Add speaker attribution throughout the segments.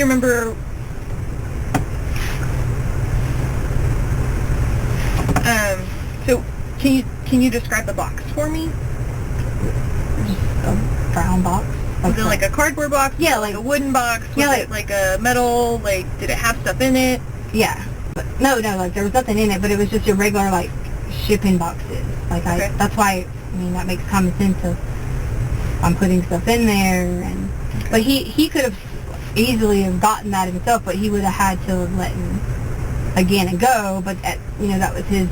Speaker 1: you remember... So, can you describe the box for me?
Speaker 2: Just a brown box.
Speaker 1: Was it like a cardboard box?
Speaker 2: Yeah,
Speaker 1: like a wooden box? Was it like a metal? Like, did it have stuff in it?
Speaker 2: Yeah. But no, like there was nothing in it, but it was just your regular like shipping boxes. Like that's why, I mean, that makes common sense of I'm putting stuff in there, and but he could have easily have gotten that himself, but he would have had to have let him again and go. But that was his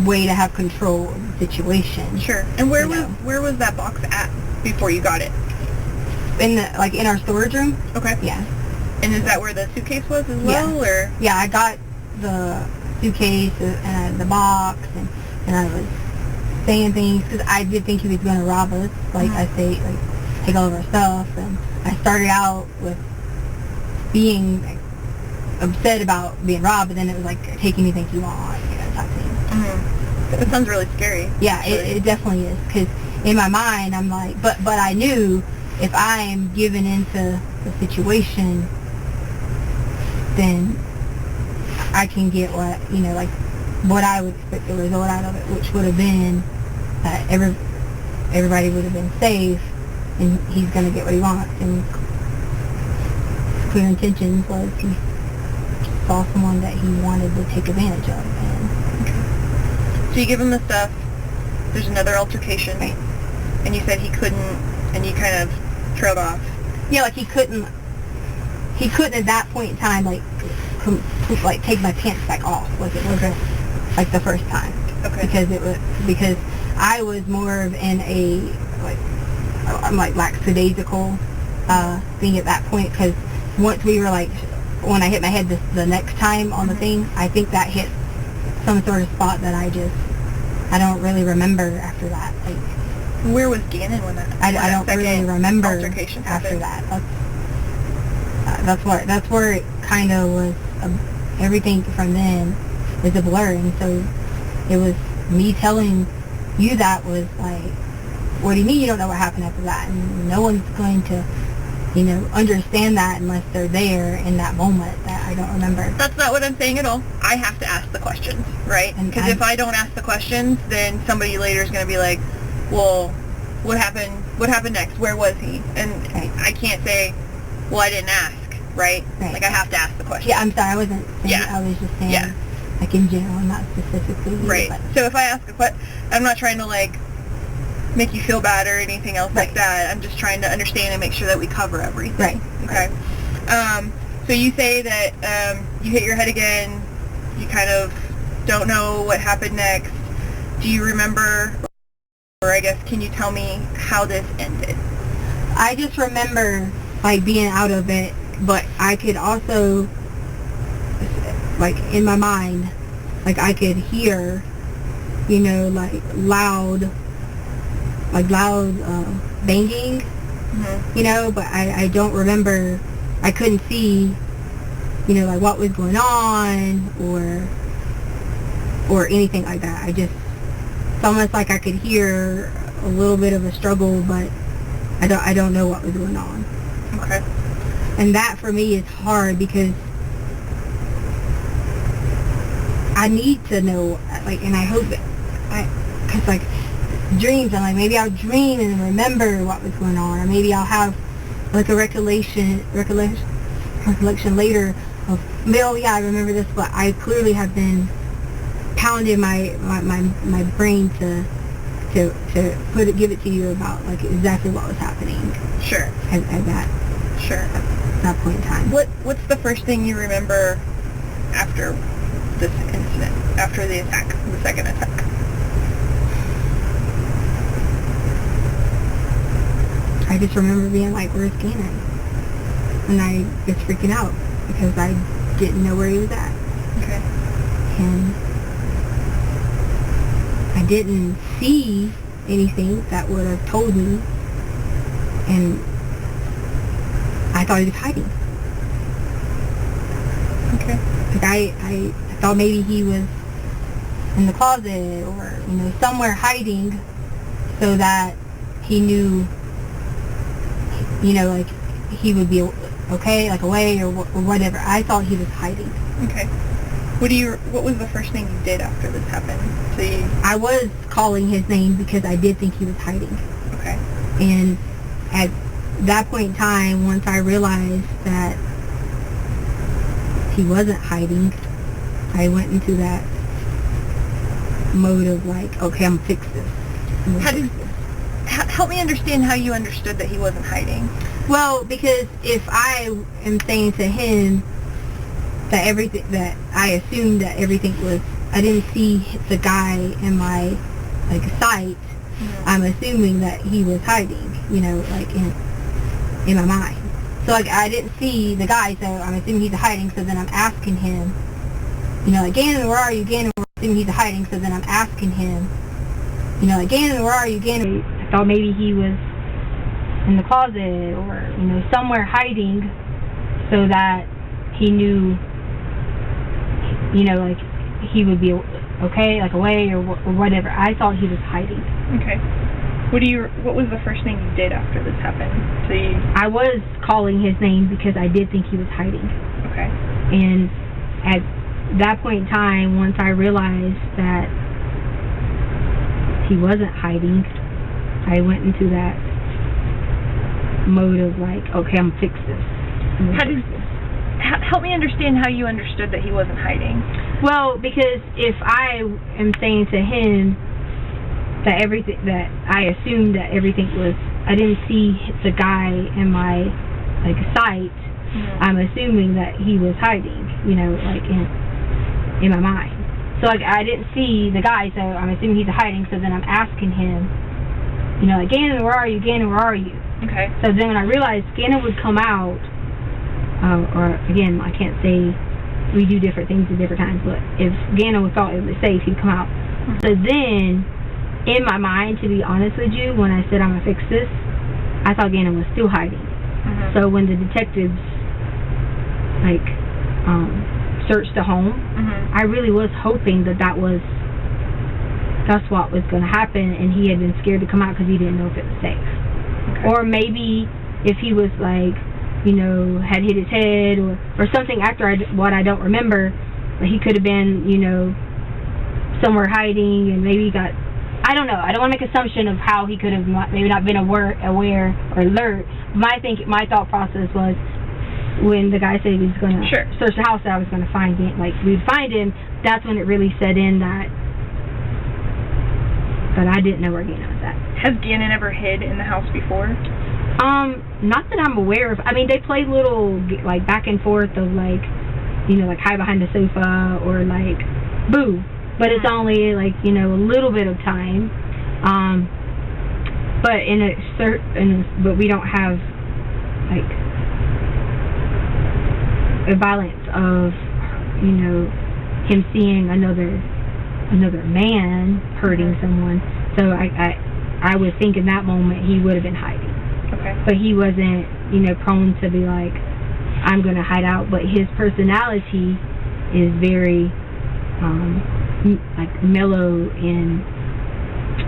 Speaker 2: way to have control of the situation.
Speaker 1: Sure. And where was that box at before you got it?
Speaker 2: In our storage room.
Speaker 1: Okay.
Speaker 2: Yeah.
Speaker 1: And is that where the suitcase was as well, or?
Speaker 2: Yeah, I got the suitcase and the box, and I was saying things because I did think he was going to rob us. Like I say, like take all of our stuff, and I started out with being upset about being robbed, but then it was like take anything you want, type thing.
Speaker 1: That sounds really scary.
Speaker 2: Yeah, it definitely is, because in my mind I'm like, but I knew if I am given into the situation, then I can get what I would expect the result out of it, which would have been that everybody would have been safe, and he's going to get what he wants. And his clear intentions was he saw someone that he wanted to take advantage of.
Speaker 1: So you give him the stuff, there's another altercation,
Speaker 2: right,
Speaker 1: and you said he couldn't, and you kind of trailed off.
Speaker 2: Yeah, like he couldn't at that point in time, like take my pants back off. It wasn't like the first time.
Speaker 1: Okay.
Speaker 2: Because I was more of in a I'm like lackadaisical thing at that point, because once we were when I hit my head the next time on the thing, I think that hit some sort of spot that I don't really remember after that. Like,
Speaker 1: where was Gannon when that?
Speaker 2: I don't really remember
Speaker 1: altercation
Speaker 2: after
Speaker 1: happened?
Speaker 2: that. That's where it kind of was. Everything from then was a blur, and so it was me telling you that was like, what do you mean you don't know what happened after that? And no one's going to understand that unless they're there in that moment that I don't remember.
Speaker 1: That's not what I'm saying at all. I have to ask the questions, right? Because if I don't ask the questions, then somebody later is going to be like, well, what happened? What happened next? Where was he? And I can't say, well, I didn't ask, right? Like, I have to ask the question.
Speaker 2: Yeah, I'm sorry. I wasn't saying, I was just saying, like, in general, not specifically.
Speaker 1: Right.
Speaker 2: But.
Speaker 1: So if I ask a question, I'm not trying to, make you feel bad or anything else like that. I'm just trying to understand and make sure that we cover everything.
Speaker 2: Right.
Speaker 1: Okay. So you say that you hit your head again. You kind of don't know what happened next. Do you remember, or I guess, can you tell me how this ended?
Speaker 2: I just remember, being out of it, but I could also, in my mind, I could hear, loud banging, but I don't remember, I couldn't see, what was going on, or anything like that. It's almost like I could hear a little bit of a struggle, but I don't know what was going on.
Speaker 1: Okay.
Speaker 2: And that for me is hard, because I need to know, and I hope because dreams, I'm maybe I'll dream and remember what was going on, or maybe I'll have a recollection later of, oh yeah, I remember this, but I clearly have been pounding my brain to give it to you about exactly what was happening.
Speaker 1: Sure.
Speaker 2: At that point in time.
Speaker 1: What's the first thing you remember after this incident, after the attack, the second attack?
Speaker 2: I just remember being like, where's Gannon? And I was freaking out because I didn't know where he was at.
Speaker 1: Okay.
Speaker 2: And I didn't see anything that would have told me, and I thought he was hiding.
Speaker 1: Okay.
Speaker 2: I thought maybe he was in the closet or, somewhere hiding so that he knew, he would be okay, like away or whatever. I thought he was hiding.
Speaker 1: Okay. What was the first thing you did after this happened?
Speaker 2: I was calling his name because I did think he was hiding.
Speaker 1: Okay.
Speaker 2: And at that point in time, once I realized that he wasn't hiding, I went into that mode of like, okay, I'm gonna fix this.
Speaker 1: Help me understand how you understood that he wasn't hiding.
Speaker 2: Well, because if I am saying to him that I assumed that everything was, I didn't see the guy in my like sight, I'm assuming that he was hiding, like in my mind. So like I didn't see the guy, so I'm assuming he's hiding. So then I'm asking him, like, Gannon, where are you? Gannon, I'm assuming he's hiding. So then I'm asking him, like, Gannon, where are you? Gannon. I thought maybe he was in the closet or somewhere hiding, so that he knew, like he would be okay, like away or whatever. I thought he was hiding.
Speaker 1: Okay. What was the first thing you did after this happened?
Speaker 2: I was calling his name because I did think he was hiding.
Speaker 1: Okay.
Speaker 2: And at that point in time, once I realized that he wasn't hiding, I went into that mode of like, okay, I'm gonna fix this.
Speaker 1: Help me understand how you understood that he wasn't hiding.
Speaker 2: Well, because if I am saying to him that I assumed that everything was, I didn't see the guy in my like sight, I'm assuming that he was hiding, like in my mind. So like I didn't see the guy, so I'm assuming he's hiding. So then I'm asking him, like, Gannon, where are you? Gannon, where are you?
Speaker 1: Okay.
Speaker 2: So then when I realized Gannon would come out, or again, I can't say we do different things at different times, but if Gannon thought it was safe, he'd come out. So then, in my mind, to be honest with you, when I said I'm gonna fix this, I thought Gannon was still hiding. So when the detectives like searched the home, I really was hoping that's what was going to happen, and he had been scared to come out because he didn't know if it was safe. Okay. Or maybe if he was like, had hit his head or something after what I don't remember, he could have been, somewhere hiding, and maybe he got, I don't know. I don't want to make assumption of how he could have maybe not been aware or alert. My thought process was, when the guy said he was going to search the house, that I was going to find him, like we'd find him, that's when it really set in that I didn't know where Gannon was at.
Speaker 1: Has Gannon ever hid in the house before?
Speaker 2: Not that I'm aware of. I mean, they play little, like, back and forth of, like, like hide behind the sofa or, like, boo. But it's only, like, a little bit of time. But but we don't have, like, a violence of, him seeing another man hurting someone. So I would think in that moment he would have been hiding.
Speaker 1: Okay.
Speaker 2: But he wasn't, prone to be like, I'm going to hide out. But his personality is very, like, mellow and,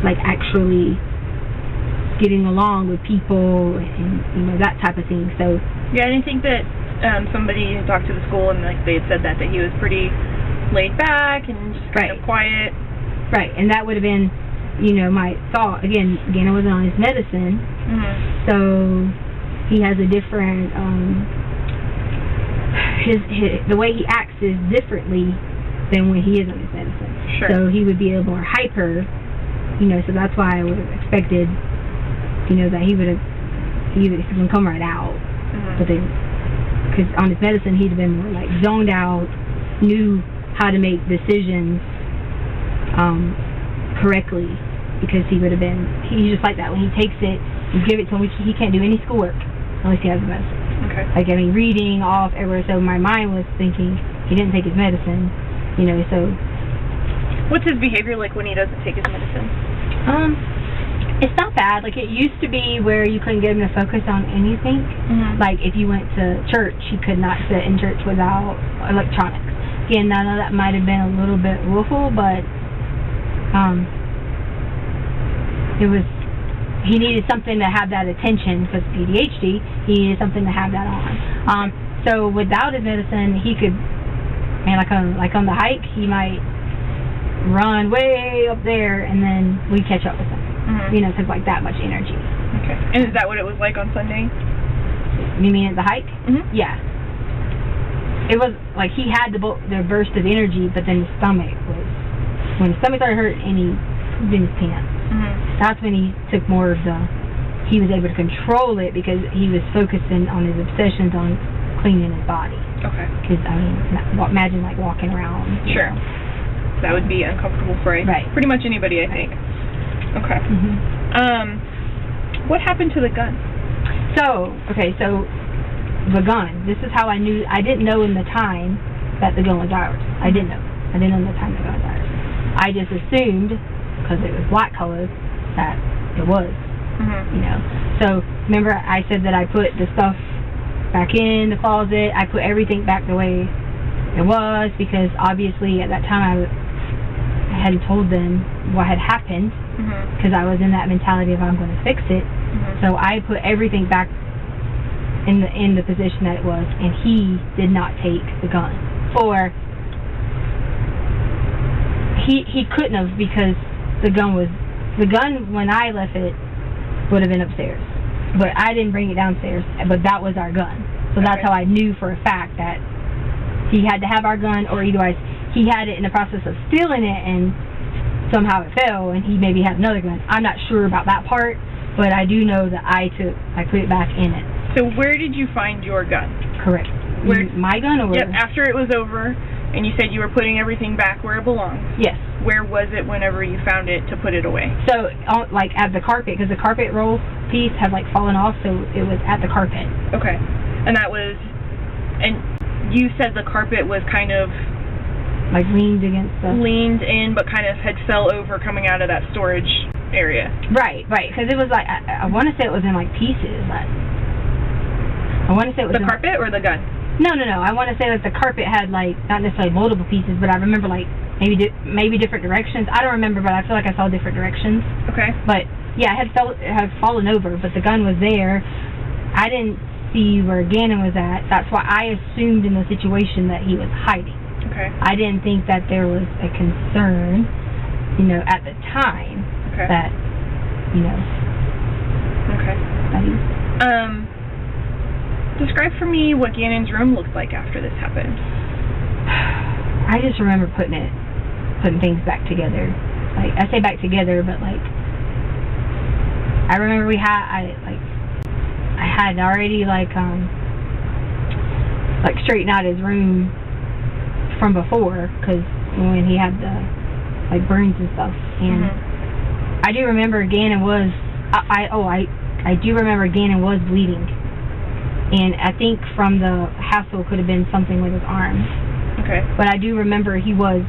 Speaker 2: like, actually getting along with people and, that type of thing. So
Speaker 1: yeah, I didn't think that somebody had talked to the school and, like, they had said that he was pretty laid back and just kind of quiet.
Speaker 2: Right, and that would have been, my thought. Again, I wasn't on his medicine, so he has a different, the way he acts is differently than when he is on his medicine.
Speaker 1: Sure.
Speaker 2: So he would be a more hyper, so that's why I would have expected, that he would come right out. But then, because on his medicine, he'd have been more like zoned out, knew how to make decisions correctly, because he would have been, he's just like that. When he takes it, you give it to him, he can't do any schoolwork unless he has the medicine.
Speaker 1: Okay.
Speaker 2: Like, reading off everywhere, so my mind was thinking he didn't take his medicine, so.
Speaker 1: What's his behavior like when he doesn't take his medicine?
Speaker 2: It's not bad. Like, it used to be where you couldn't get him to focus on anything. Like, if you went to church, he could not sit in church without electronics. Again, I know that might have been a little bit willful, but it was he needed something to have that attention, because ADHD, he needed something to have that on. So without his medicine, he could, man, like on the hike, he might run way up there, and then we'd catch up with him. You know, because like that much energy.
Speaker 1: Okay. And is that what it was like on Sunday?
Speaker 2: You mean at the hike? Yeah. It was like he had the burst of energy, but then his stomach was, when his stomach started hurting and he pooped in his pants, that's when he took more of he was able to control it, because he was focusing on his obsessions on cleaning his body. Okay. Because, I mean, imagine like walking around.
Speaker 1: Sure. That would be uncomfortable for pretty much anybody, I think. Okay. What happened to the gun? So the gun. This is how I knew. I didn't know in the time that the gun was ours. I didn't know. I didn't know in the time the gun was ours. I just assumed, because it was black colored, that it was. You know. So remember, I said that I put the stuff back in the closet. I put everything back the way it was, because obviously at that time I hadn't told them what had happened, because I was in that mentality of I'm going to fix it. So I put everything back in the position that it was, and he did not take the gun. Or he couldn't have, because the gun when I left it would have been upstairs, but I didn't bring it downstairs. But that was our gun, so that's how I knew for a fact that he had to have our gun, or otherwise he had it in the process of stealing it and somehow it fell and he maybe had another gun. I'm not sure about that part, but I do know that I put it back in it. So where did you find your gun?
Speaker 2: Correct. Where? My gun, or?
Speaker 1: Yep, after it was over, and you said you were putting everything back where it belongs.
Speaker 2: Yes.
Speaker 1: Where was it whenever you found it to put it away?
Speaker 2: So, like at the carpet, because the carpet roll piece had like fallen off, so it was at the carpet.
Speaker 1: Okay. And that was, and you said the carpet was kind of
Speaker 2: like leaned in, but kind of had fell over coming out of that storage area. Right, because it was like, I want to say it was in like pieces. I want to say it was
Speaker 1: the carpet or the gun?
Speaker 2: No. I want to say that the carpet had like not necessarily multiple pieces, but I remember like maybe different directions. I don't remember, but I feel like I saw different directions. Okay. But yeah, it had fallen over, but the gun was there. I didn't see where Gannon was at. That's why I assumed in the situation that he was hiding. Okay. I didn't think that there was a concern, you know, at the time that, you know. Okay.
Speaker 1: Describe for me what Gannon's room looked like after this happened.
Speaker 2: I just remember putting things back together. Like, I say back together, but like, I remember I had already like straightened out his room from before, because when he had the like burns and stuff, and I do remember Gannon was I do remember Gannon was bleeding, and I think from the hassle could have been something with his arms. Okay. But I do remember he was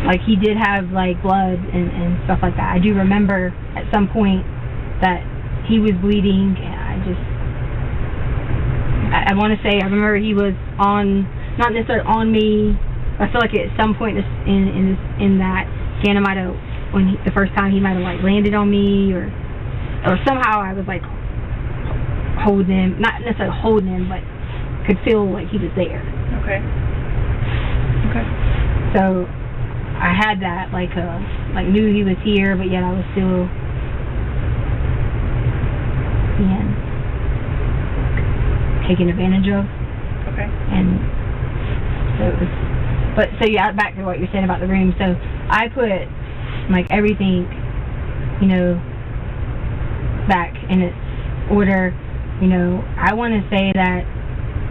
Speaker 2: like, he did have like blood and stuff like that. I do remember at some point that he was bleeding, and I want to say I remember he was on, not necessarily on me. I feel like at some point in that Gannon might have, the first time he might have like landed on me, or somehow I was like holding him, not necessarily holding him, but could feel like he was there. Okay. So I had that like knew he was here, but yet I was still being taken advantage of. Okay. And so it was, but so yeah, back to what you're saying about the room. So I put like everything, you know, back in its order. You know, I want to say that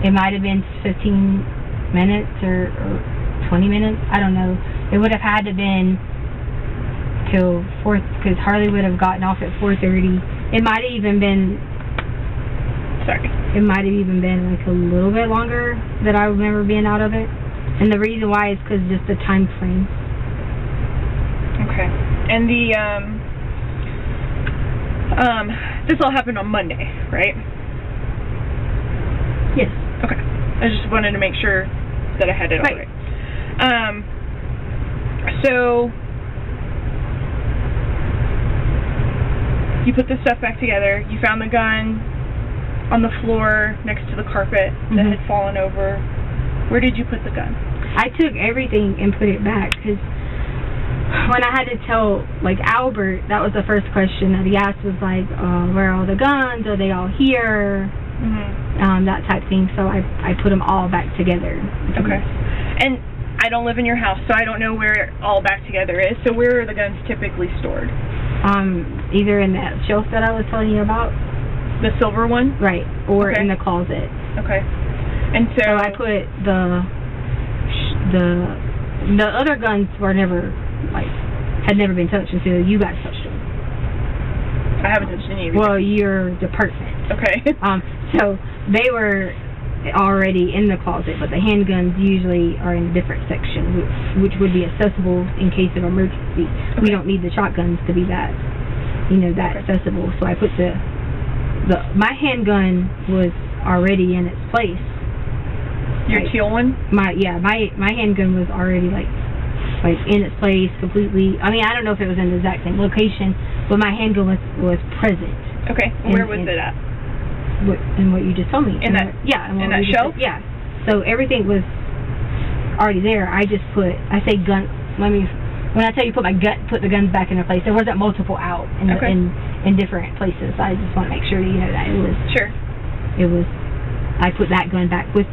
Speaker 2: it might have been 15 minutes or 20 minutes. I don't know. It would have had to been till 4, because Harley would have gotten off at 4:30. It might have even been, it might have even been like a little bit longer that I remember being out of it. And the reason why is because just the time frame. Okay. And this all happened on Monday, right? Yes. Okay. I just wanted to make sure that I had it all right. So
Speaker 1: You put the stuff back together. You found the gun on the floor next to the carpet that had fallen over. Where did you put the gun?
Speaker 2: I took everything and put it back, because when I had to tell, like, Albert, that was the first question that he asked, was like, where are all the guns? Are they all here? That type thing. So I put them all back together.
Speaker 1: Okay. And I don't live in your house, so I don't know where all back together is. So where are the guns typically stored?
Speaker 2: Either in that shelf that I was telling you about.
Speaker 1: The silver one?
Speaker 2: Right. Or in the closet.
Speaker 1: Okay. And so
Speaker 2: I put the other guns were never, like, had never been touched until you guys touched them.
Speaker 1: I haven't touched any of you.
Speaker 2: Well, your department.
Speaker 1: Okay.
Speaker 2: So they were already in the closet, but the handguns usually are in a different section, which would be accessible in case of emergency. Okay. We don't need the shotguns to be that, accessible. So I put my handgun was already in its place.
Speaker 1: Your teal one?
Speaker 2: My handgun was already like in its place completely. I mean, I don't know if it was in the exact same location, but my handgun was present.
Speaker 1: Okay. Where was it at?
Speaker 2: In what you just told me.
Speaker 1: In that shelf?
Speaker 2: Yeah. So everything was already there. I just put, I say gun, when I tell you put the guns back in their place, there wasn't multiple out in different places. I just want to make sure that you know that it was.
Speaker 1: Sure.
Speaker 2: It was, I put that gun back with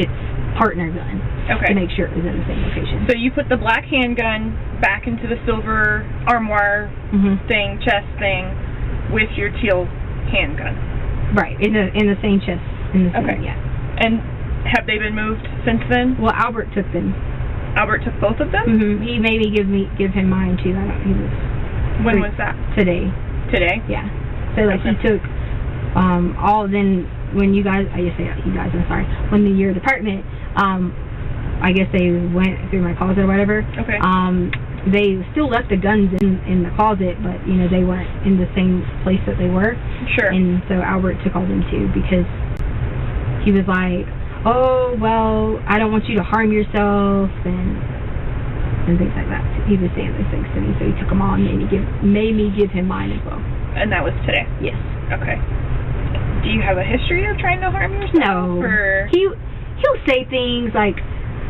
Speaker 2: its partner gun.
Speaker 1: Okay.
Speaker 2: To make sure it was in the same location.
Speaker 1: So you put the black handgun back into the silver armoire chest thing with your teal handgun.
Speaker 2: Right, in the same chest. Yeah.
Speaker 1: And have they been moved since then?
Speaker 2: Well, Albert took them.
Speaker 1: Albert took both of them?
Speaker 2: He made me give him mine too. I don't. He was.
Speaker 1: When was that?
Speaker 2: Today.
Speaker 1: Today?
Speaker 2: Yeah. So he took all. Then when you guys, I just say you guys. I'm sorry. When your department, I guess they went through my closet or whatever.
Speaker 1: Okay.
Speaker 2: They still left the guns in the closet, but they weren't in the same place that they were.
Speaker 1: Sure.
Speaker 2: And so Albert took all them too, because he was like, "Oh well, I don't want you to harm yourself," and things like that. He was saying those things to me, so he took them all and made me give him mine as well.
Speaker 1: And that was today.
Speaker 2: Yes.
Speaker 1: Okay. Do you have a history of trying to harm yourself?
Speaker 2: No.
Speaker 1: Or?
Speaker 2: He'll say things like.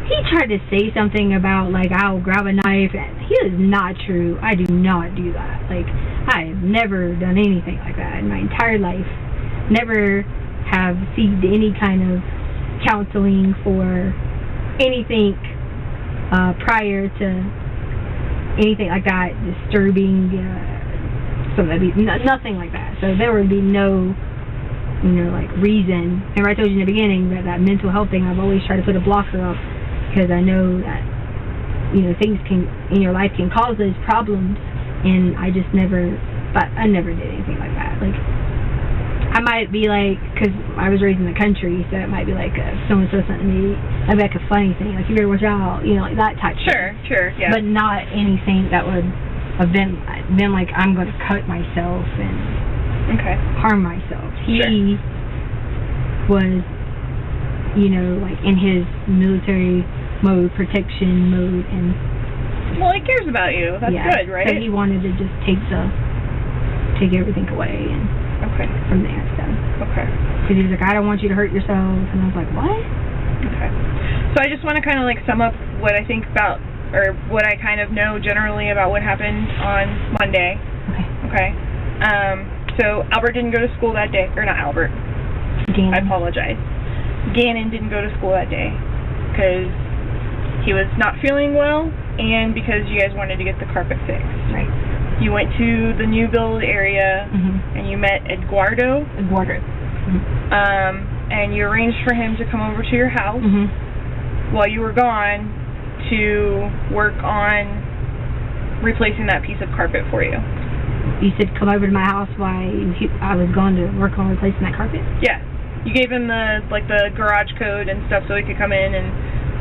Speaker 2: He tried to say something about, like, I'll grab a knife, and he is not true. I do not do that. Like, I have never done anything like that in my entire life. Never have received any kind of counseling for anything prior to anything like that, disturbing, nothing like that. So there would be no, reason. Remember I told you in the beginning that mental health thing, I've always tried to put a blocker up. Because I know that, things in your life can cause those problems, and I never did anything like that. Like, I might be like, because I was raised in the country, so it might be like if someone says something to me, that'd be like a funny thing, like, you better watch out, like that type of thing.
Speaker 1: Sure, yeah.
Speaker 2: But not anything that would have been like, I'm going to cut myself and harm myself. He was, like in his military mode, protection mode, and
Speaker 1: well, he cares about you. That's good, right?
Speaker 2: So he wanted to just take everything away, and from there, so because he was like, I don't want you to hurt yourself, and I was like, what?
Speaker 1: Okay. So I just want to kind of like sum up what I think about, or what I kind of know generally about what happened on Monday. Okay. So Albert didn't go to school that day, or not Albert.
Speaker 2: Gannon.
Speaker 1: I apologize. Gannon didn't go to school that day because he was not feeling well, and because you guys wanted to get the carpet fixed.
Speaker 2: Right.
Speaker 1: You went to the new build area, and you met Eduardo. And you arranged for him to come over to your house while you were gone to work on replacing that piece of carpet for you.
Speaker 2: You said come over to my house while I was going to work on replacing that carpet?
Speaker 1: Yeah. You gave him the garage code and stuff so he could come in and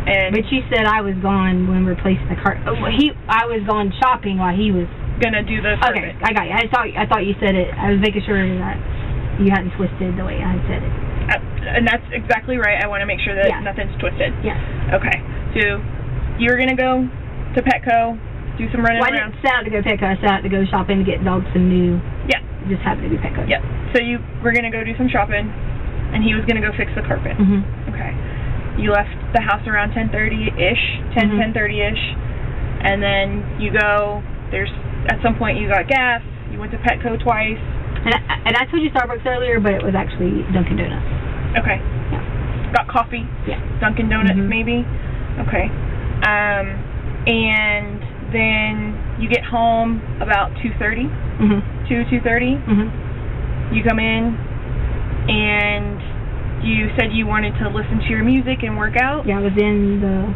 Speaker 2: But you said I was gone when replacing the carpet. I was gone shopping while he was
Speaker 1: gonna do the carpet.
Speaker 2: Okay, I got you. I thought you said it. I was making sure that you hadn't twisted the way I said it.
Speaker 1: And that's exactly right. I want to make sure that nothing's twisted.
Speaker 2: Yeah.
Speaker 1: Okay. So you were gonna go to Petco, do some running around.
Speaker 2: I didn't set out to go to Petco. I set out to go shopping to get dogs some new just happened to be Petco.
Speaker 1: Yep. So you were going to go do some shopping, and he was going to go fix the carpet. Okay. You left the house around 10:30-ish, 10:30-ish, and then you go, at some point you got gas, you went to Petco twice.
Speaker 2: And I told you Starbucks earlier, but it was actually Dunkin' Donuts. Okay. Yeah.
Speaker 1: Got coffee?
Speaker 2: Yeah.
Speaker 1: Dunkin' Donuts, maybe? Okay. And then you get home about 2:30? 2:30? You come in, and you said you wanted to listen to your music and work out?
Speaker 2: Yeah, I was in the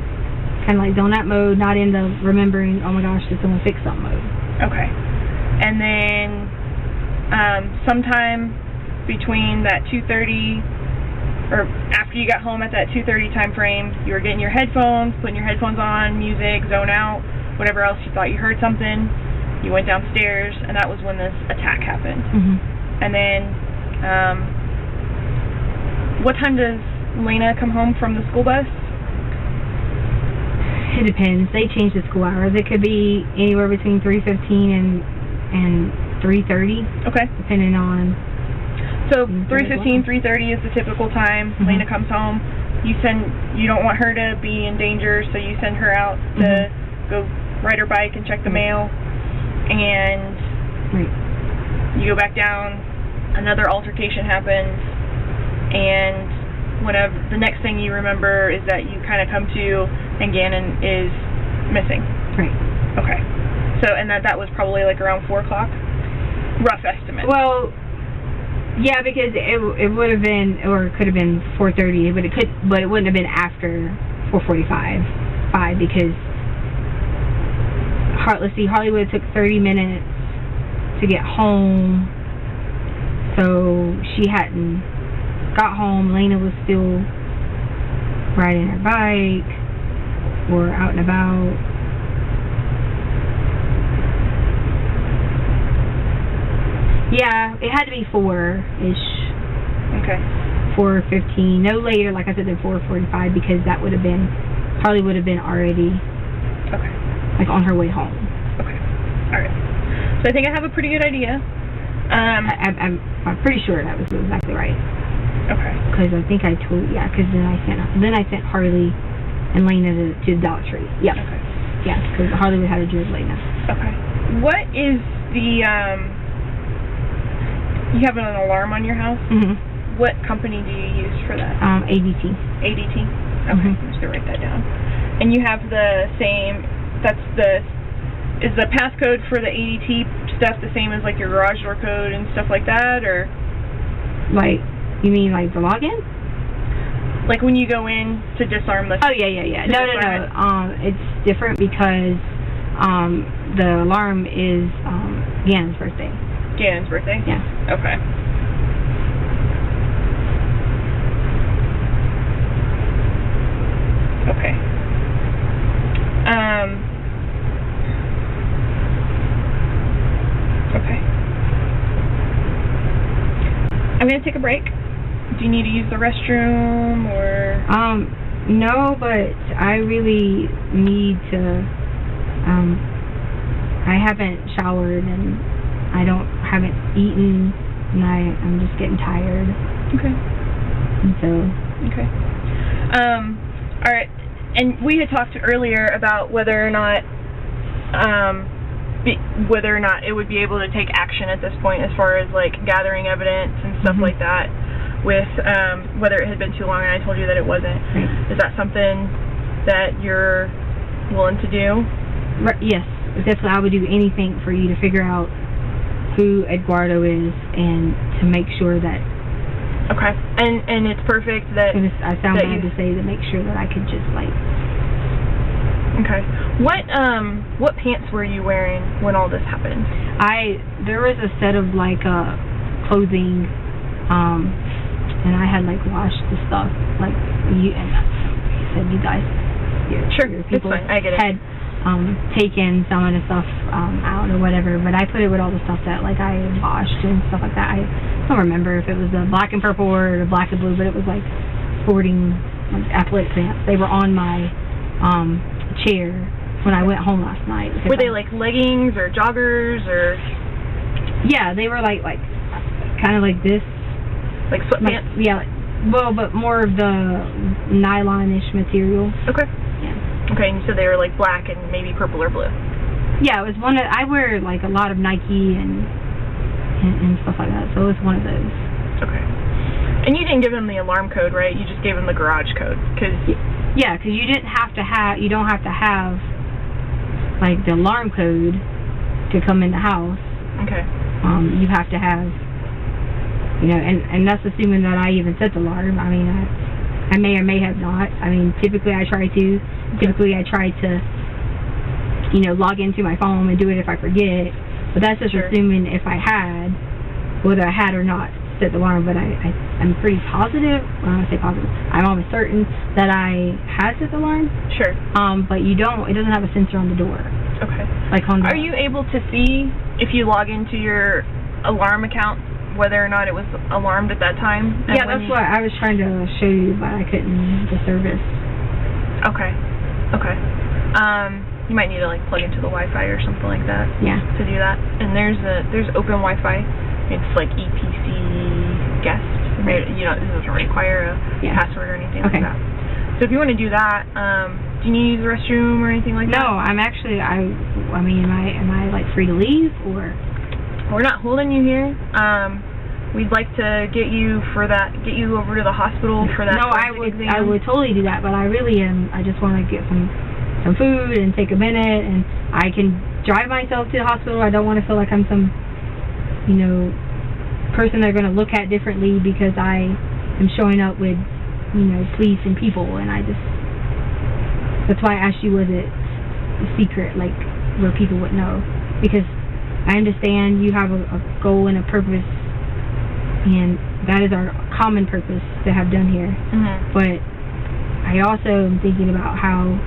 Speaker 2: kind of like zone out mode, not in the remembering, oh my gosh, did someone fix something mode.
Speaker 1: Okay. And then sometime between that 2:30, or after you got home at that 2:30 time frame, you were getting your headphones, putting your headphones on, music, zone out, whatever else you thought you heard something. You went downstairs, and that was when this attack happened. And then, what time does Lena come home from the school bus?
Speaker 2: It depends. They change the school hours. It could be anywhere between 3:15 and 3:30. Okay. Depending on.
Speaker 1: So 3:15, 3:30 is the typical time Lena comes home. You don't want her to be in danger, so you send her out to go ride her bike and check the mail, and you go back down. Another altercation happens, and whenever the next thing you remember is that you kind of come to, and Gannon is missing. Right. Okay. So, and that was probably like around 4 o'clock? Rough estimate.
Speaker 2: Well, yeah, because it would have been, or it could have been 4:30, but it wouldn't have been after 4:45, because let's see, Hollywood took 30 minutes to get home, so she hadn't got home. Lena was still riding her bike or out and about. Yeah, it had to be 4-ish. Okay. 4:15. No later, like I said, than 4:45, because that would have been, Harley would have been already, okay, like on her way home.
Speaker 1: Okay. All right. So I think I have a pretty good idea.
Speaker 2: I'm pretty sure that was exactly right.
Speaker 1: Okay.
Speaker 2: Because I think I told, because then I sent Harley and Lena to the Dollar Tree. Yep. Okay. Yeah, because Harley had to drive Lena.
Speaker 1: Okay. What is the you have an alarm on your house? What company do you use for that?
Speaker 2: ADT.
Speaker 1: ADT? Okay, I'm just going to write that down. And you have the same, is the passcode for the ADT stuff the same as like your garage door code and stuff like that, or?
Speaker 2: Like, you mean like the login?
Speaker 1: Like when you go in to disarm the...
Speaker 2: Oh, yeah. No. It's different because the alarm is Gannon's birthday.
Speaker 1: Gannon's birthday?
Speaker 2: Yeah.
Speaker 1: Okay. Okay. Okay. I'm going to take a break. Do you need to use the restroom, or?
Speaker 2: No, but I really need to, I haven't showered, and I haven't eaten, and I'm just getting tired.
Speaker 1: Okay.
Speaker 2: And so.
Speaker 1: Okay. Alright, and we had talked earlier about whether or not it would be able to take action at this point as far as like gathering evidence and stuff like that, with whether it had been too long, and I told you that it wasn't. Right. Is that something that you're willing to do?
Speaker 2: Yes, definitely. I would do anything for you to figure out who Eduardo is, and to make sure that.
Speaker 1: Okay, and it's perfect that.
Speaker 2: I sound bad to say, to make sure that I could just like.
Speaker 1: Okay. What pants were you wearing when all this happened?
Speaker 2: There was a set of like clothing, and I had like washed the stuff, like you said you guys, your people,
Speaker 1: it's fine. I get it.
Speaker 2: Had taken some of the stuff out or whatever, but I put it with all the stuff that like I had washed and stuff like that. I don't remember if it was the black and purple or the black and blue, but it was like sporting, like athletic pants. They were on my chair when I went home last night.
Speaker 1: Were they like leggings or joggers or?
Speaker 2: Yeah, they were like kind of like this.
Speaker 1: Like sweatpants?
Speaker 2: Yeah. Well, but more of the nylon-ish material.
Speaker 1: Okay.
Speaker 2: Yeah.
Speaker 1: Okay, and you said they were like black and maybe purple or blue.
Speaker 2: Yeah, it was one of, I wear like a lot of Nike and stuff like that, so it was one of those.
Speaker 1: Okay. And you didn't give them the alarm code, right? You just gave them the garage code,
Speaker 2: Yeah, because you don't have to have like the alarm code to come in the house.
Speaker 1: Okay.
Speaker 2: You have to have, and that's assuming that I even set the alarm. I mean, I may or may have not. I mean, typically I try to. Typically I try to, log into my phone and do it if I forget. But that's just assuming if I had, whether I had or not set the alarm. But I'm pretty positive. Well, I don't say positive. I'm almost certain that I had set the alarm.
Speaker 1: Sure.
Speaker 2: But it doesn't have a sensor on the door.
Speaker 1: Okay.
Speaker 2: Like on the.
Speaker 1: Are you able to see if you log into your alarm account whether or not it was alarmed at that time?
Speaker 2: Yeah, that's what I was trying to show you, but I couldn't. The service.
Speaker 1: Okay. Okay. You might need to like plug into the Wi-Fi or something like that.
Speaker 2: Yeah.
Speaker 1: To do that. And there's open Wi-Fi. It's like EPC guest. Right. It doesn't require a password or anything like that. So if you want to do that, do you need to use the restroom or anything like that?
Speaker 2: No, I'm actually. I mean, am I like free to leave or?
Speaker 1: We're not holding you here. We'd like to get you over to the hospital for that.
Speaker 2: No, I would totally do that, but I really am. I just want to get some food and take a minute, and I can drive myself to the hospital. I don't want to feel like I'm some, person they're going to look at differently because I am showing up with, police and people, and that's why I asked you, was it a secret, like, where people would know? Because I understand you have a goal and a purpose, and that is our common purpose to have done here.
Speaker 1: Mm-hmm.
Speaker 2: But I also am thinking about how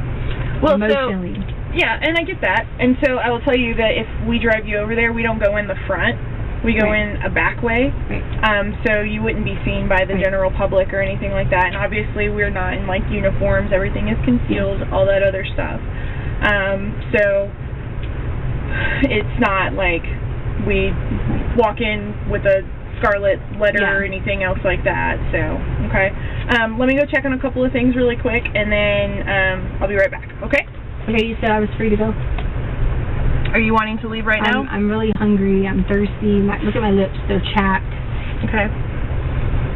Speaker 2: emotionally.
Speaker 1: Yeah, and I get that. And so I will tell you that if we drive you over there, we don't go in the front. We go in a back way.
Speaker 2: Right.
Speaker 1: So you wouldn't be seen by the general public or anything like that. And obviously we're not in like uniforms. Everything is concealed, all that other stuff. So it's not like we walk in with a scarlet letter or anything else like that. So, okay. Let me go check on a couple of things really quick, and then I'll be right back, okay?
Speaker 2: Okay, you said I was free to go.
Speaker 1: Are you wanting to leave right now?
Speaker 2: I'm really hungry. I'm thirsty. Look at my lips. They're chapped.
Speaker 1: Okay.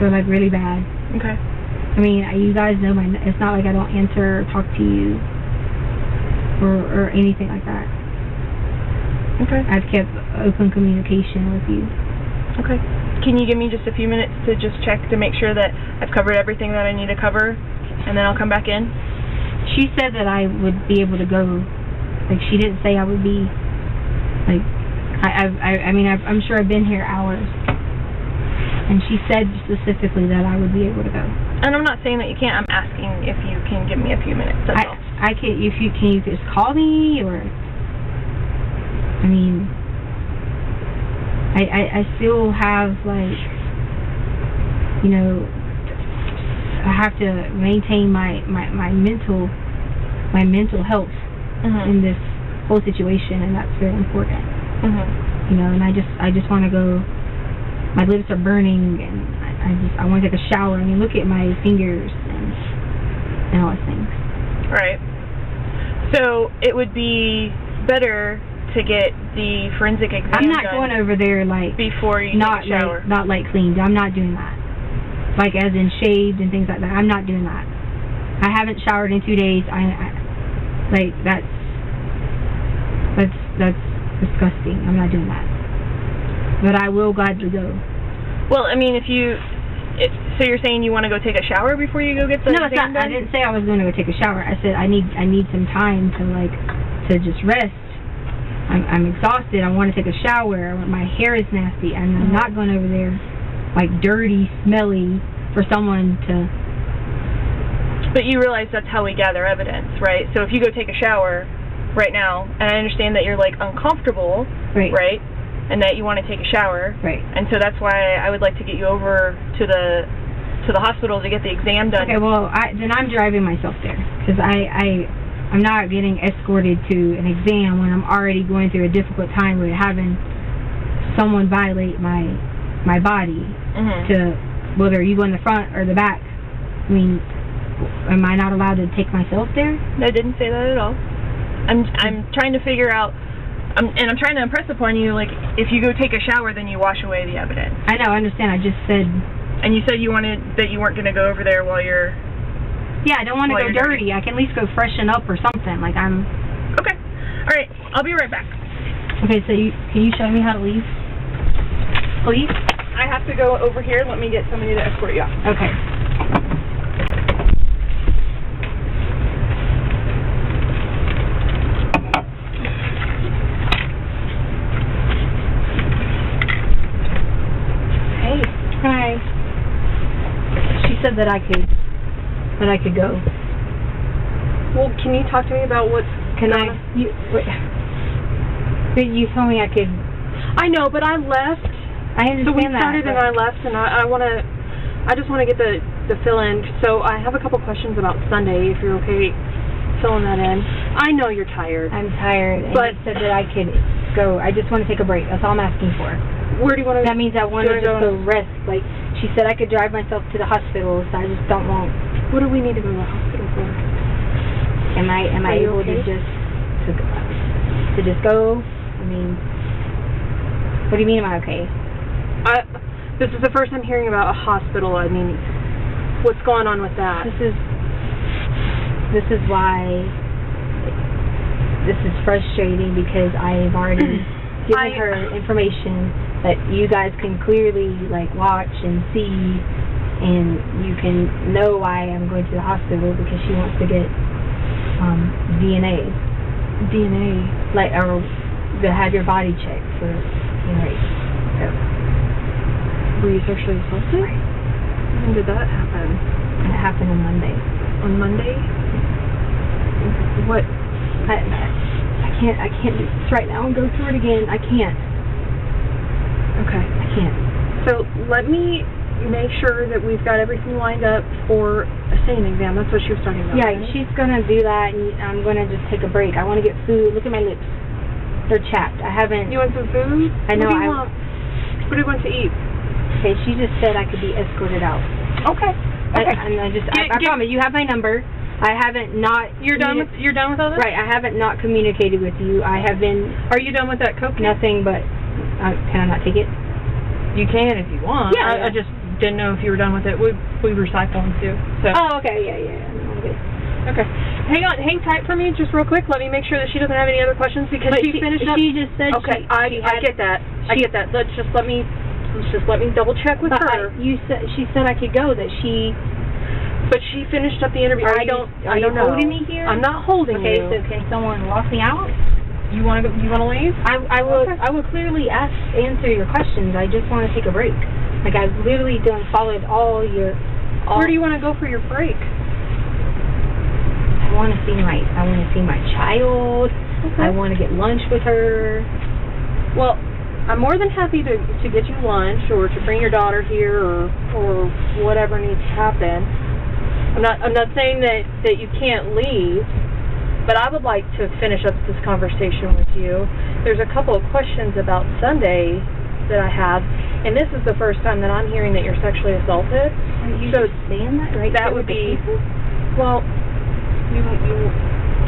Speaker 2: They're like really bad.
Speaker 1: Okay.
Speaker 2: I mean, you guys know it's not like I don't answer or talk to you or anything like that.
Speaker 1: Okay.
Speaker 2: I've kept open communication with you.
Speaker 1: Okay. Can you give me just a few minutes to just check to make sure that I've covered everything that I need to cover, and then I'll come back in?
Speaker 2: She said that I would be able to go. Like, she didn't say I would be, like, I'm sure I've been here hours. And she said specifically that I would be able to go.
Speaker 1: And I'm not saying that you can't. I'm asking if you can give me a few minutes. That's all.
Speaker 2: I can, if you can, you just call me, or, I mean, I still have, like, I have to maintain my mental health in this whole situation, and that's very important. And I just want to go. My lips are burning, and I want to take a shower. I mean, look at my fingers and all those things.
Speaker 1: Right. So it would be better to get the forensic exam done.
Speaker 2: I'm not going over there like
Speaker 1: before you take a shower.
Speaker 2: Not like cleaned. I'm not doing that. Like as in shaved and things like that. I'm not doing that. I haven't showered in 2 days. That's disgusting. I'm not doing that. But I will gladly go.
Speaker 1: Well, I mean, so you're saying you want to go take a shower before you go get the exam done?
Speaker 2: I didn't say I was going to go take a shower. I said I need some time to just rest. I'm exhausted. I want to take a shower. My hair is nasty, and I'm not going over there like dirty, smelly for someone to.
Speaker 1: But you realize that's how we gather evidence, right? So if you go take a shower right now, and I understand that you're like uncomfortable, right? And that you want to take a shower,
Speaker 2: right?
Speaker 1: And so that's why I would like to get you over to the hospital to get the exam done.
Speaker 2: Okay, well, then I'm driving myself there because I'm not getting escorted to an exam when I'm already going through a difficult time with having someone violate my body to whether you go in the front or the back. I mean, am I not allowed to take myself there?
Speaker 1: I didn't say that at all. I'm trying to figure out, and I'm trying to impress upon you, like, if you go take a shower, then you wash away the evidence.
Speaker 2: I know, I understand. I just said...
Speaker 1: And you said you weren't going to go over there while you're...
Speaker 2: Yeah, I don't want to go dirty. I can at least go freshen up or something. Like, I'm...
Speaker 1: Okay. All right. I'll be right back.
Speaker 2: Okay, so can you show me how to leave? Please?
Speaker 1: I have to go over here. Let me get somebody to escort you out.
Speaker 2: Okay.
Speaker 1: Hey.
Speaker 2: Hi. She said that I could go.
Speaker 1: Well, can you talk to me about what's...
Speaker 2: You told me I could...
Speaker 1: I know, but I left.
Speaker 2: I understand that.
Speaker 1: So we started and I left, and I just want to get the fill-in. So I have a couple questions about Sunday, if you're okay filling that in. I know you're tired.
Speaker 2: I'm tired, but you said that I could go. I just want to take a break. That's all I'm asking for.
Speaker 1: Where do you want to...
Speaker 2: That means I want to just go rest. Like, she said I could drive myself to the hospital, so I just don't want...
Speaker 1: What do we need to go to the hospital for?
Speaker 2: Am I able to just go? I mean, what do you mean, am I okay?
Speaker 1: This is the first I'm hearing about a hospital. I mean, what's going on with that?
Speaker 2: This is why this is frustrating, because I've already given her information that you guys can clearly, like, watch and see, and you can know why I'm going to the hospital, because she wants to get DNA, like, or to have your body checked for, so.
Speaker 1: Were you sexually assaulted?
Speaker 2: Right.
Speaker 1: When did that happen?
Speaker 2: It happened on Monday.
Speaker 1: On Monday? What?
Speaker 2: I can't do this right now and go through it again. I can't.
Speaker 1: Okay.
Speaker 2: I can't.
Speaker 1: So let me make sure that we've got everything lined up for a SANE exam. That's what she was talking about.
Speaker 2: Yeah,
Speaker 1: right?
Speaker 2: she's going to do that, and I'm going to just take a break. I want to get food. Look at my lips. They're chapped. I haven't...
Speaker 1: You want some food?
Speaker 2: I know.
Speaker 1: What do you want to eat?
Speaker 2: Okay, she just said I could be escorted out.
Speaker 1: Okay.
Speaker 2: I promise, you have my number. I haven't not...
Speaker 1: You're done with all this?
Speaker 2: Right, I haven't not communicated with you. I have been...
Speaker 1: Are you done with that coke?
Speaker 2: Nothing but... can I not take it?
Speaker 1: You can if you want.
Speaker 2: Yeah.
Speaker 1: I just didn't know if you were done with it. We recycle them too. So.
Speaker 2: Oh, okay, yeah. No, I'm good.
Speaker 1: Okay. Hang tight for me just real quick. Let me make sure that she doesn't have any other questions, because she finished up.
Speaker 2: She just said
Speaker 1: okay, I get that. I get that. Let's just let me double check with her.
Speaker 2: She said I could go, that she...
Speaker 1: But she finished up the interview.
Speaker 2: Are
Speaker 1: I don't know.
Speaker 2: Are you holding me here?
Speaker 1: I'm not holding you.
Speaker 2: Okay, so can someone walk me out?
Speaker 1: You want to leave?
Speaker 2: I will clearly answer your questions. I just want to take a break. Like, I've literally followed all your...
Speaker 1: Where do you want to go for your break?
Speaker 2: I want to see my child. Okay. I want to get lunch with her.
Speaker 1: Well, I'm more than happy to get you lunch, or to bring your daughter here, or whatever needs to happen. I'm not saying that you can't leave, but I would like to finish up this conversation with you. There's a couple of questions about Sunday that I have, and this is the first time that I'm hearing that you're sexually assaulted.
Speaker 2: Are you just saying that right?
Speaker 1: That would be... Well, you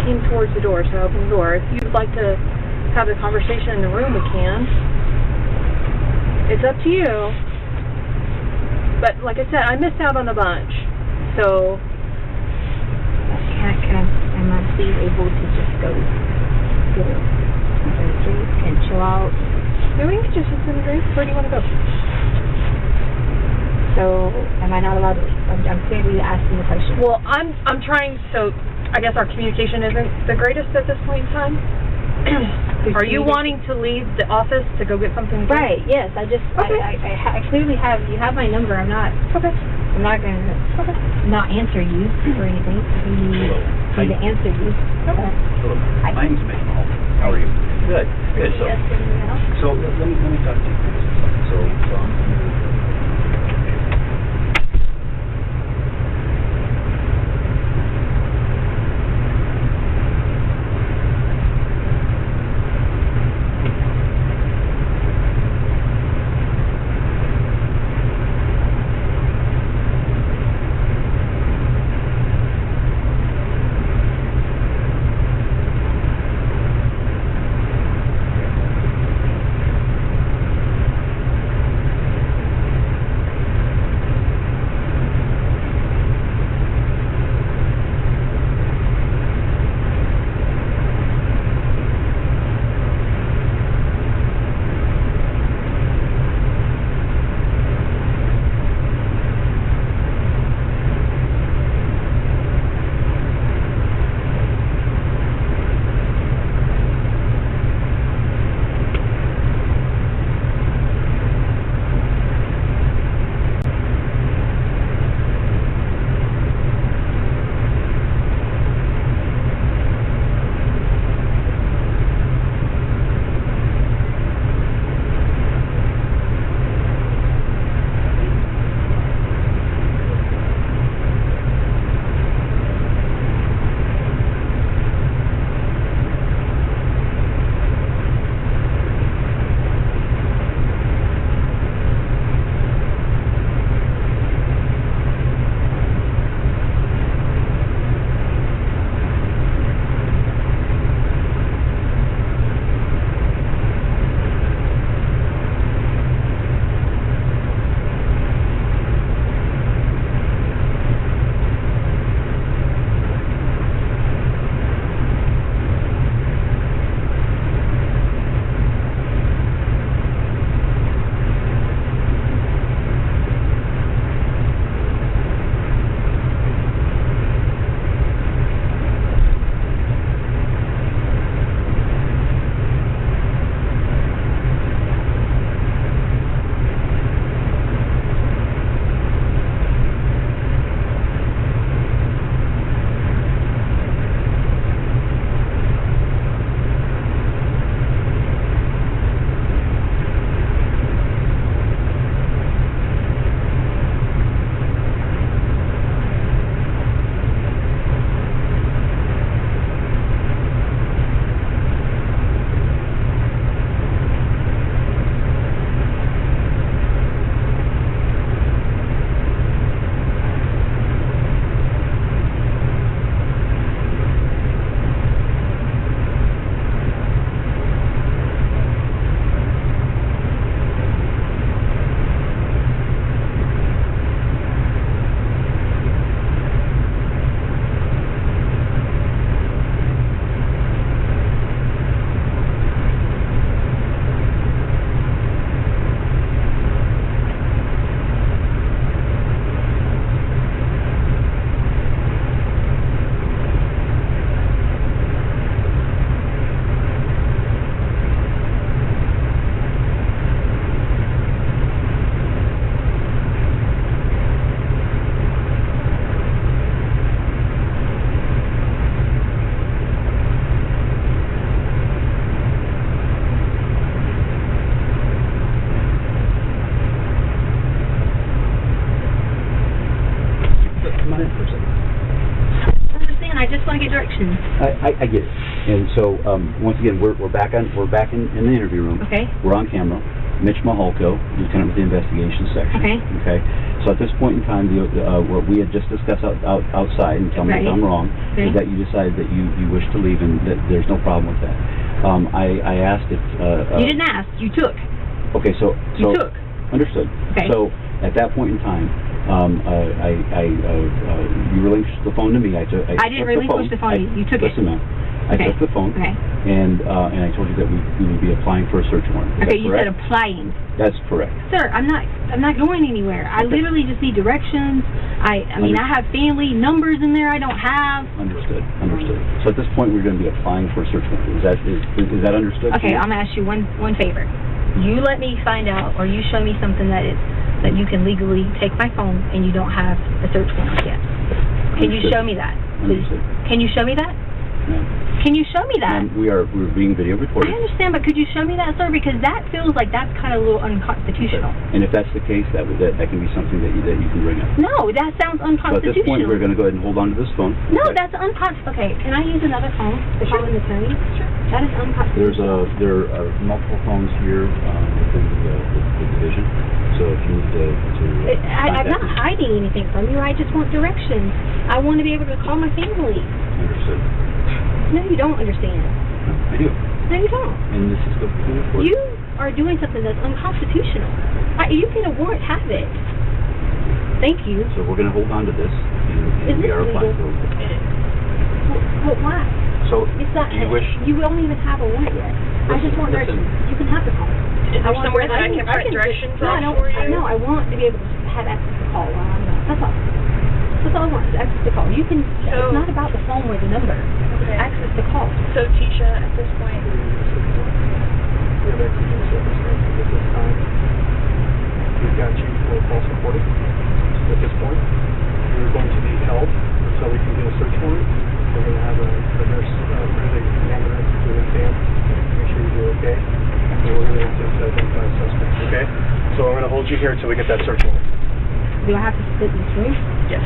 Speaker 1: came towards the door, so I opened the door. If you'd like to have the conversation in the room, we can. It's up to you. But like I said, I missed out on a bunch. So...
Speaker 2: Am I please able to just go get a drink and chill out?
Speaker 1: Maybe we can just sit and drink. Where do you want to go?
Speaker 2: So, am I not allowed to leave? I'm clearly asking the question.
Speaker 1: Well, I'm trying, so I guess our communication isn't the greatest at this point in time. Are you wanting to leave the office to go get something to drink?
Speaker 2: Right, yes. I clearly have, you have my number. I'm not going to not answer you or anything. I need to answer you.
Speaker 3: Hello. My name's Mick. How are you? Good. So let me talk to you for just a second. So I get it. And so once again, we're back in the interview room.
Speaker 2: Okay.
Speaker 3: We're on camera. Mitch Maholko, Lieutenant with the Investigation Section.
Speaker 2: Okay.
Speaker 3: Okay. So at this point in time, what we had just discussed outside, and tell me if I'm wrong, is that you decided that you wish to leave, and that there's no problem with that. I asked if
Speaker 2: you didn't ask. You took.
Speaker 3: Okay. So
Speaker 2: you took.
Speaker 3: Understood.
Speaker 2: Okay.
Speaker 3: So at that point in time, you relinquished the phone to me. I
Speaker 2: didn't relinquish the phone. You took it.
Speaker 3: Listen, ma'am. I took the phone, and I told you that we would be applying for a search warrant. Is that
Speaker 2: you
Speaker 3: correct?
Speaker 2: said applying.
Speaker 3: That's correct.
Speaker 2: Sir, I'm not going anywhere. I literally just need directions. I mean, I have family numbers in there I don't have.
Speaker 3: Understood. So at this point, we're going to be applying for a search warrant. Is that understood?
Speaker 2: Okay, I'm going to ask you one favor. You let me find out, or you show me something that you can legally take my phone and you don't have a search warrant yet. Can you show me that, please? Can you show me that? Can you show me that?
Speaker 3: We're being video recorded.
Speaker 2: I understand, but could you show me that, sir? Because that feels like that's kind of a little unconstitutional.
Speaker 3: And if that's the case, that can be something that you can bring up.
Speaker 2: No, that sounds unconstitutional.
Speaker 3: So at this point, we're going to go ahead and hold on to this phone.
Speaker 2: No, that's unconstitutional. Okay, can I use another phone to call an attorney? Sure. That is unconstitutional.
Speaker 3: There are multiple phones here within the division. So if you need to
Speaker 2: I'm not hiding anything from you. I just want directions. I want to be able to call my family.
Speaker 3: Understood.
Speaker 2: No, you don't understand.
Speaker 3: I do.
Speaker 2: No, you don't.
Speaker 3: And this is the report.
Speaker 2: You are doing something that's unconstitutional. You get a warrant, have it. Thank you.
Speaker 3: So we're going to hold on to this, and we are applying for it.
Speaker 2: But why?
Speaker 3: So
Speaker 2: it's not,
Speaker 3: you
Speaker 2: don't even have a warrant yet. I just want directions. You can have the call.
Speaker 1: Is there somewhere that I can print directions on for you?
Speaker 2: No, I want to be able to have access to call while I'm done. That's all. That's all I want, is access to call. You can, it's not about the phone or the number. It's access to call.
Speaker 1: So, Tisha, at this point...
Speaker 4: We've got you for false reporting. At this point, you're going to be held until we can get a search warrant. We're going to have a nurse really examine it, do an exam, make sure you do okay. And we're going to attempt to identify a suspect, okay? So I'm going to hold you here until we get that search warrant.
Speaker 2: Do I have to split this room?
Speaker 1: Yes.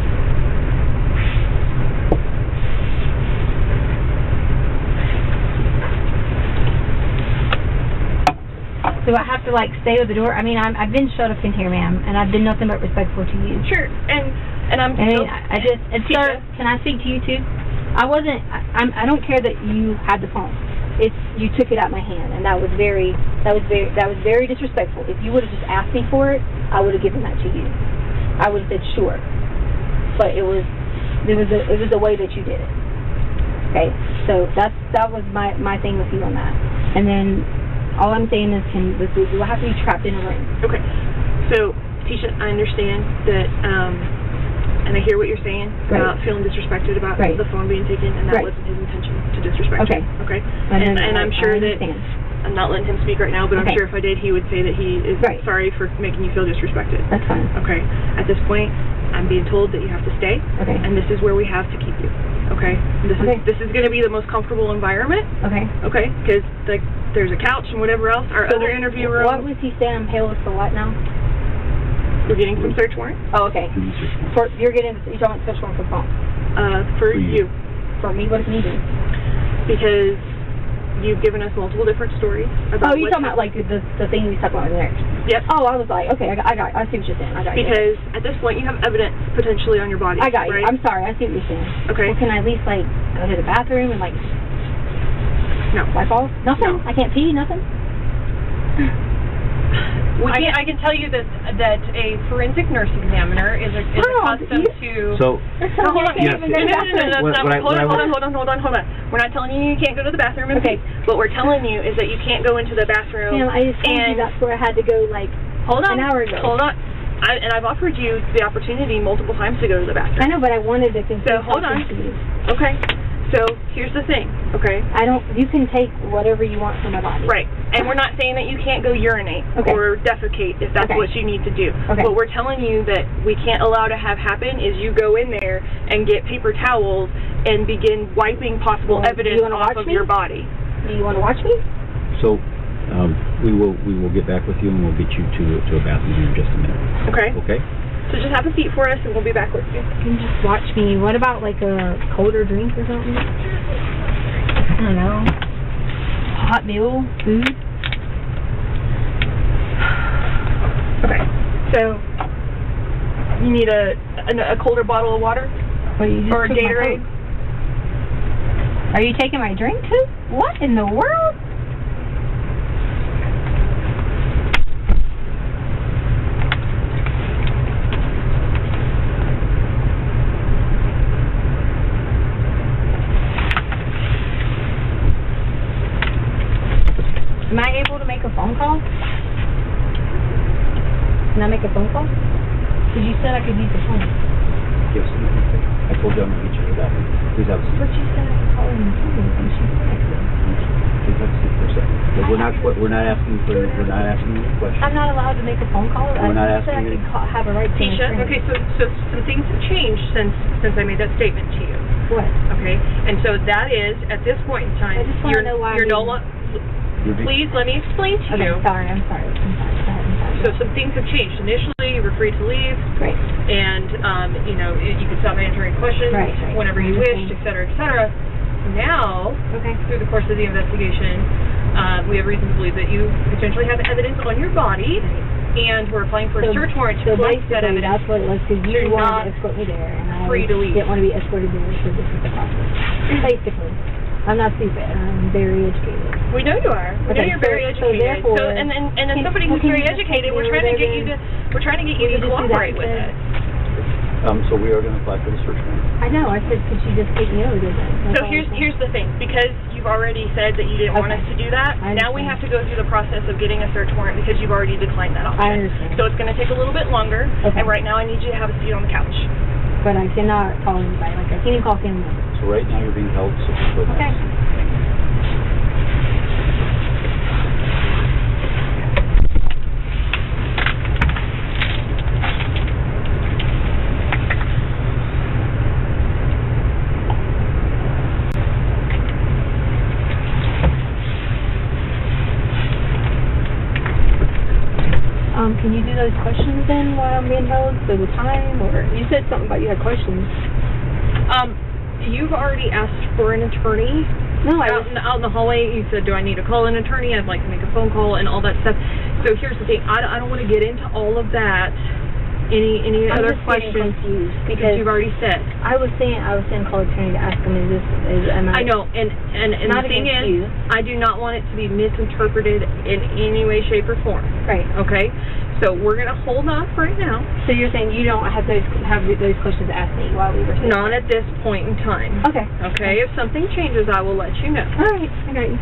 Speaker 2: Do I have to stay with the door? I mean, I've been shut up in here, ma'am, and I've been nothing but respectful to you.
Speaker 1: Sure, and I'm.
Speaker 2: Sir, can I speak to you too? I don't care that you had the phone. You took it out of my hand, and that was very disrespectful. If you would have just asked me for it, I would have given that to you. I would have said sure, but it was the way that you did it. Okay, so that was my thing with you on that. And then all I'm saying is, do I have to be trapped in a room?
Speaker 1: Okay, so Tisha, I understand that, and I hear what you're saying about feeling disrespected about the phone being taken, and that wasn't his intention to disrespect you. Okay, and I'm sure that. I'm not letting him speak right now, but I'm sure if I did, he would say that he is sorry for making you feel disrespected.
Speaker 2: That's fine.
Speaker 1: Okay. At this point, I'm being told that you have to stay.
Speaker 2: Okay.
Speaker 1: And this is where we have to keep you. Okay. This is going to be the most comfortable environment.
Speaker 2: Okay.
Speaker 1: Okay. Because there's a couch and whatever else. Our other interview room.
Speaker 2: What was he saying? I'm pale for what now?
Speaker 1: You're getting some search warrant.
Speaker 2: Oh, okay. You're talking about search warrant for phone.
Speaker 1: For you.
Speaker 2: For me, what does me do?
Speaker 1: Because you've given us multiple different stories about.
Speaker 2: Oh, you're talking about the thing we talked about in there.
Speaker 1: Yep.
Speaker 2: Oh, I was like, okay, I see what you're saying. I got you.
Speaker 1: Because at this point you have evidence potentially on your body.
Speaker 2: I got you.
Speaker 1: Right?
Speaker 2: I'm sorry. I see what you're saying.
Speaker 1: Okay.
Speaker 2: Well, can I at least go to the bathroom and
Speaker 1: No.
Speaker 2: wipe off? Nothing.
Speaker 1: No.
Speaker 2: I can't pee. Nothing.
Speaker 5: I can tell you that a forensic nurse examiner is accustomed to.
Speaker 3: So.
Speaker 1: Hold on. Hold on. We're not telling you can't go to the bathroom. Okay. What we're telling you is that you can't go into the bathroom.
Speaker 2: Ma'am, I just told you that's where I had to go an hour ago.
Speaker 1: Hold on. I've offered you the opportunity multiple times to go to the bathroom.
Speaker 2: I know, but I wanted to consider.
Speaker 1: So hold on. Okay. So here's the thing, okay?
Speaker 2: You can take whatever you want from my body.
Speaker 1: Right. And we're not saying that you can't go urinate or defecate if that's what you need to do.
Speaker 2: Okay.
Speaker 1: What we're telling you that we can't allow to have happen is you go in there and get paper towels and begin wiping possible evidence off of your body.
Speaker 2: Do you want to watch me?
Speaker 3: So we will get back with you, and we'll get you to a bathroom here in just a minute.
Speaker 1: Okay.
Speaker 3: Okay.
Speaker 5: So just have a seat for us, and we'll be back with you.
Speaker 2: You can just watch me. What about like a colder drink or something? I don't know. Hot meal, food.
Speaker 5: Okay. So you need a colder bottle of water,
Speaker 2: Or
Speaker 5: or a Gatorade.
Speaker 2: Are you taking my drink too? What in the world? Am I able to make a phone call? Can I make a phone call? Because you said I could use the phone.
Speaker 3: Yes. I told you I'm going to get you to that one. Please have a seat.
Speaker 2: But you said I could call in the phone and she said I could.
Speaker 3: Please have a seat for a second. But we're not asking you a question.
Speaker 2: I'm not allowed to make a phone call?
Speaker 3: We're not
Speaker 2: said
Speaker 3: asking
Speaker 2: I
Speaker 3: you.
Speaker 2: could have a right to
Speaker 5: Tisha,
Speaker 2: my
Speaker 5: okay, so some things have changed since I made that statement to you.
Speaker 2: What?
Speaker 5: Okay, and so that is, at this point in time,
Speaker 2: I just want to know why
Speaker 5: you're no longer. Please let me explain to you.
Speaker 2: I'm sorry. Go ahead, I'm sorry.
Speaker 5: So some things have changed. Initially, you were free to leave.
Speaker 2: Great.
Speaker 5: And, you could stop answering questions
Speaker 2: Right.
Speaker 5: whenever you wished, et cetera, et cetera. Now,
Speaker 2: Okay.
Speaker 5: through the course of the investigation, we have reason to believe that you potentially have evidence on your body, and we're applying for a search warrant to collect that
Speaker 2: basically,
Speaker 5: evidence.
Speaker 2: that's what it was, because
Speaker 5: You're
Speaker 2: you
Speaker 5: not
Speaker 2: wanted to escort me there, and I
Speaker 5: free to leave.
Speaker 2: didn't want to be escorted there, so this is the process. Basically. I'm not stupid. I'm very educated.
Speaker 5: We know you are. We know
Speaker 2: Okay,
Speaker 5: you're very
Speaker 2: so
Speaker 5: educated.
Speaker 2: therefore,
Speaker 5: and as somebody who's
Speaker 2: can
Speaker 5: very
Speaker 2: you just
Speaker 5: educated,
Speaker 2: take me
Speaker 5: we're trying to
Speaker 2: over
Speaker 5: get you
Speaker 2: there?
Speaker 5: to cooperate with it.
Speaker 3: So we are going to apply for the search warrant.
Speaker 2: I know. I said, could you just take me over there then?
Speaker 5: So here's the thing, because you've already said that you didn't want us to do that,
Speaker 2: I
Speaker 5: now we
Speaker 2: understand.
Speaker 5: have to go through the process of getting a search warrant because you've already declined that option.
Speaker 2: I understand.
Speaker 5: So it's going to take a little bit longer,
Speaker 2: Okay.
Speaker 5: and right now I need you to have a seat on the couch.
Speaker 2: But I cannot call anybody. Like, I can't even call family members.
Speaker 3: So right now you're being held. So just go
Speaker 2: Okay. Can you do those questions then while I'm being held for the time? Or you said something about you had questions.
Speaker 5: You've already asked for an attorney.
Speaker 2: No,
Speaker 5: Out in the hallway, you said, do I need to call an attorney? I'd like to make a phone call and all that stuff. So here's the thing. I don't want to get into all of that. Any
Speaker 2: I'm
Speaker 5: other
Speaker 2: just
Speaker 5: questions?
Speaker 2: confused
Speaker 5: Because you've already said.
Speaker 2: I was saying call attorney to ask him, am I...
Speaker 5: I know, and
Speaker 2: Not
Speaker 5: the thing
Speaker 2: against
Speaker 5: is,
Speaker 2: you.
Speaker 5: I do not want it to be misinterpreted in any way, shape, or form.
Speaker 2: Right.
Speaker 5: Okay? So we're going to hold off right now.
Speaker 2: So you're saying you don't have those questions to ask me while we were sitting?
Speaker 5: Not at this point in time.
Speaker 2: Okay.
Speaker 5: Okay? If something changes, I will let you know.
Speaker 2: All right. I got you.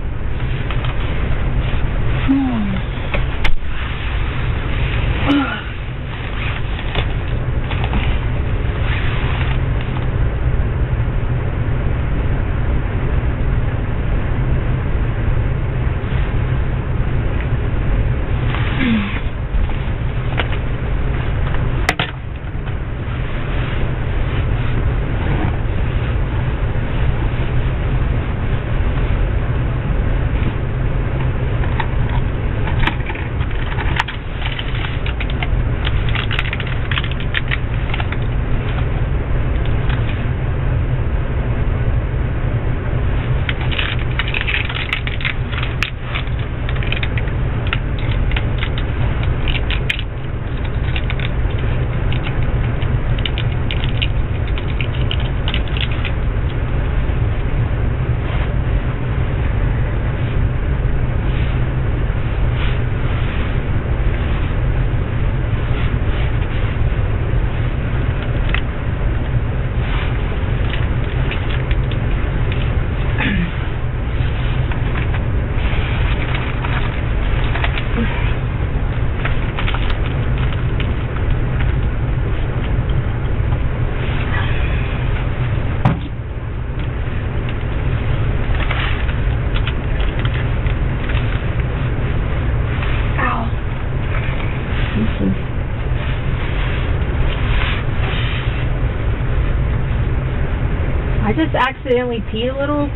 Speaker 2: I just accidentally peed a little.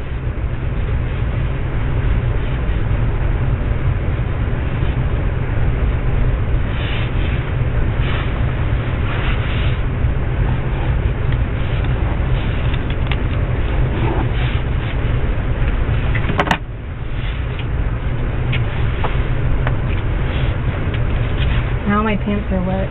Speaker 2: My pants are wet.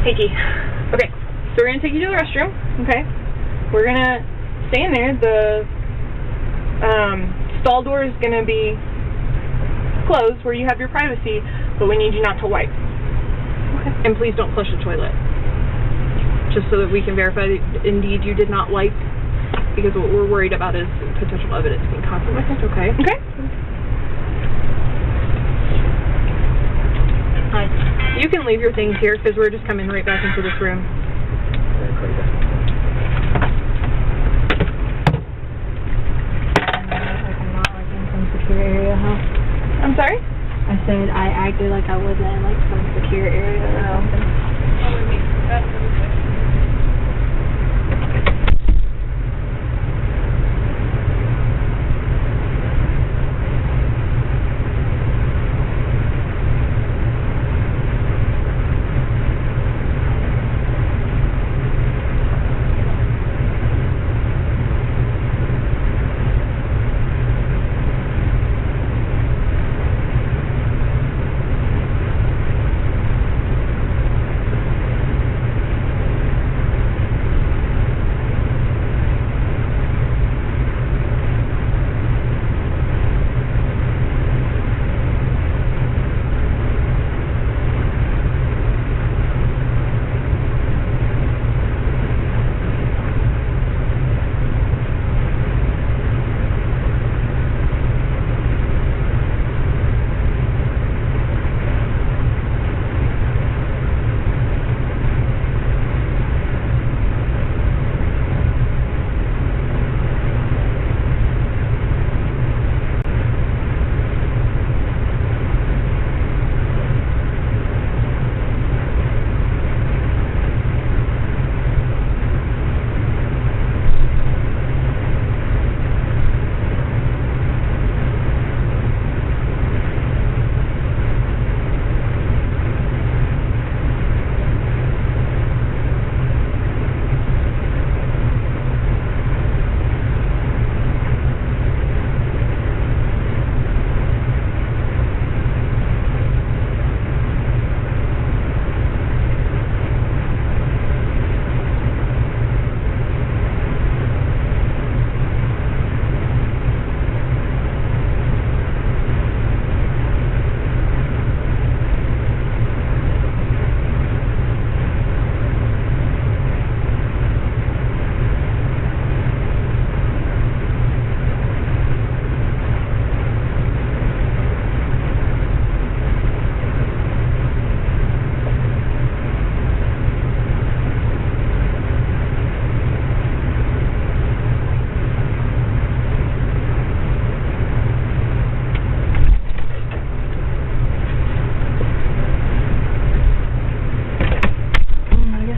Speaker 5: Hickey. Okay, so we're going to take you to the restroom, okay? We're going to stay in there. The stall door is going to be closed where you have your privacy, but we need you not to wipe. Okay. And please don't flush the toilet. Just so that we can verify that indeed you did not wipe, because what we're worried about is potential evidence being compromised. Okay. Okay? Hi. You can leave your things here because we're just coming right back into this room.
Speaker 2: I'm not like in some secure area, huh?
Speaker 5: I'm sorry?
Speaker 2: I said I acted like I wasn't in like some secure area or something.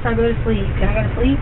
Speaker 2: I'll go to sleep. Can I go to sleep?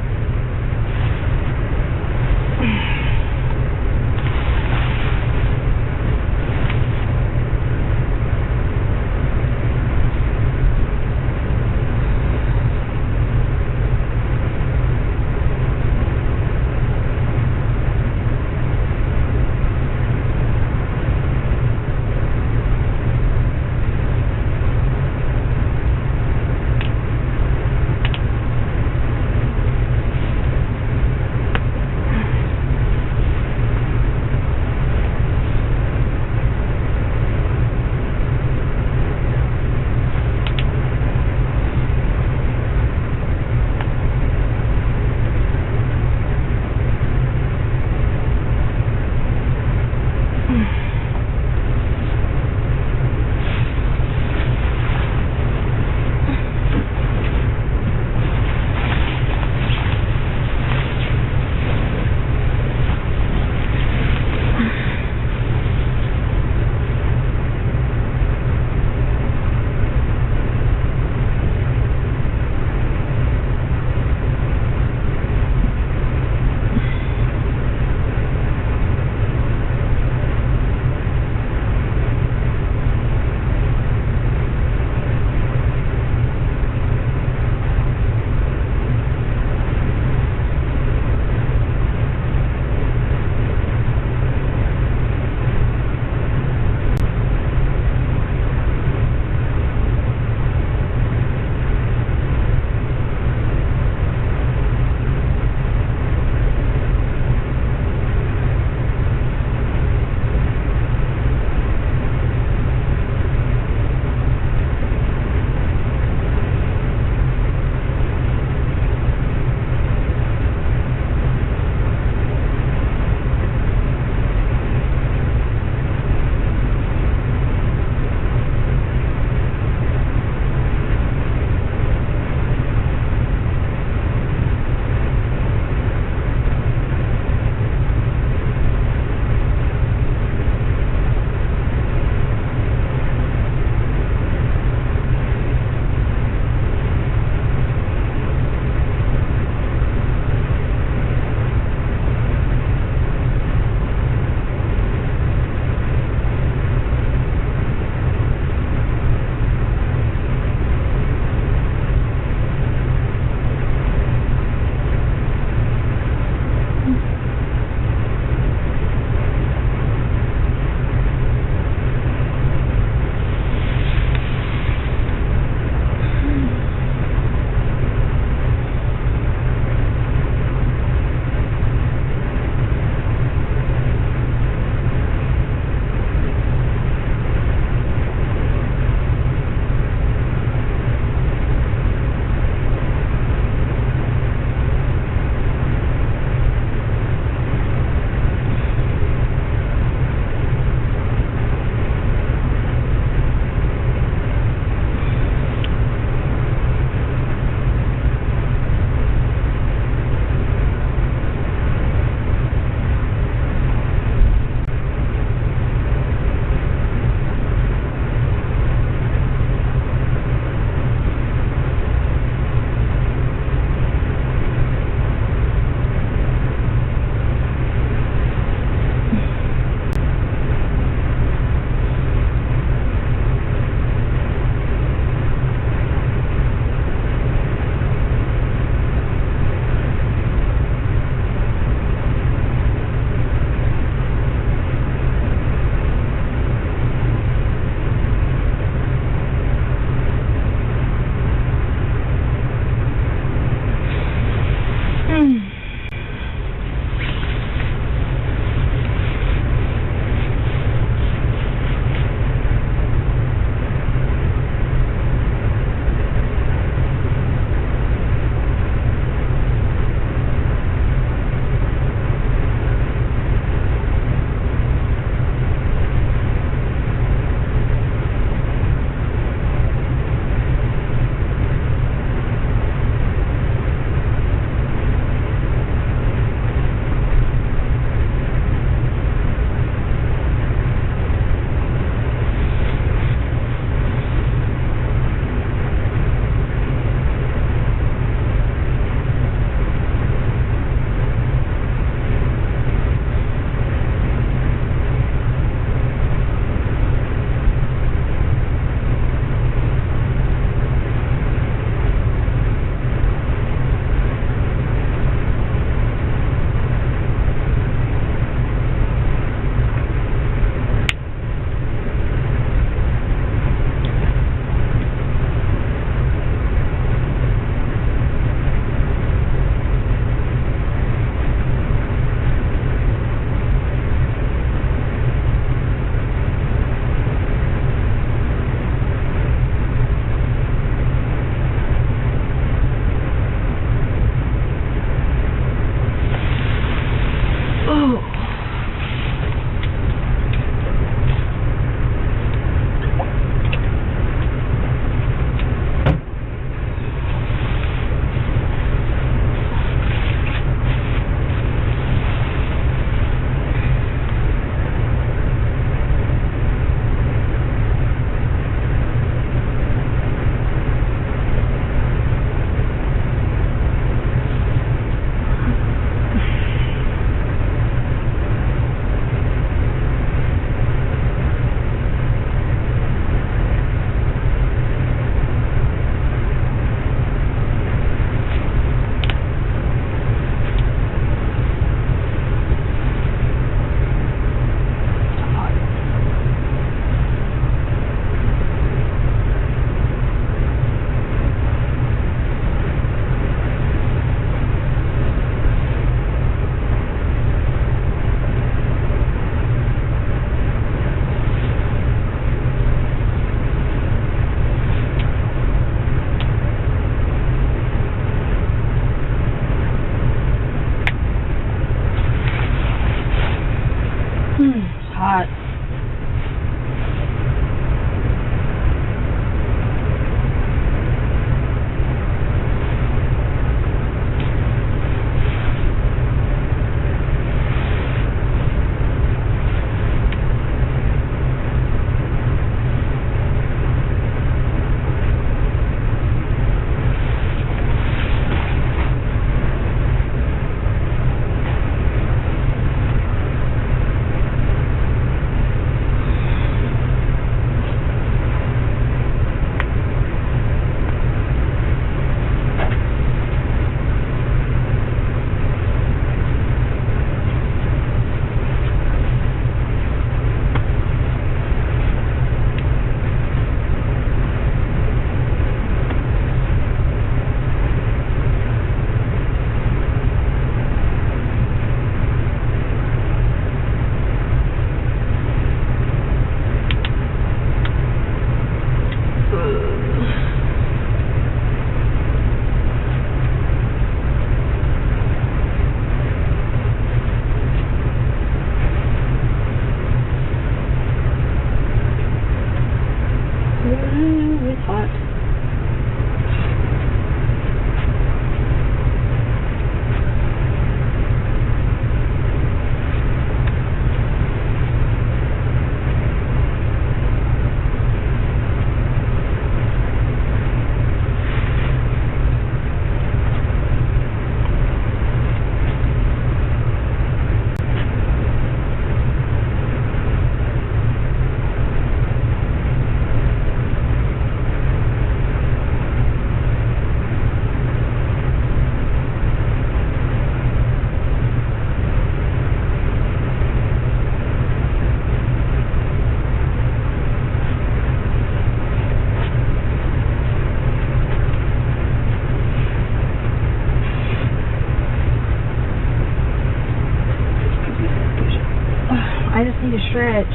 Speaker 5: Need to stretch.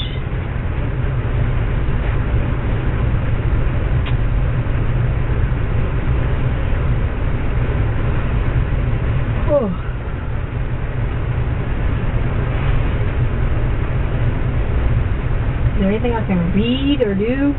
Speaker 5: Oh. Is there anything I can read or do?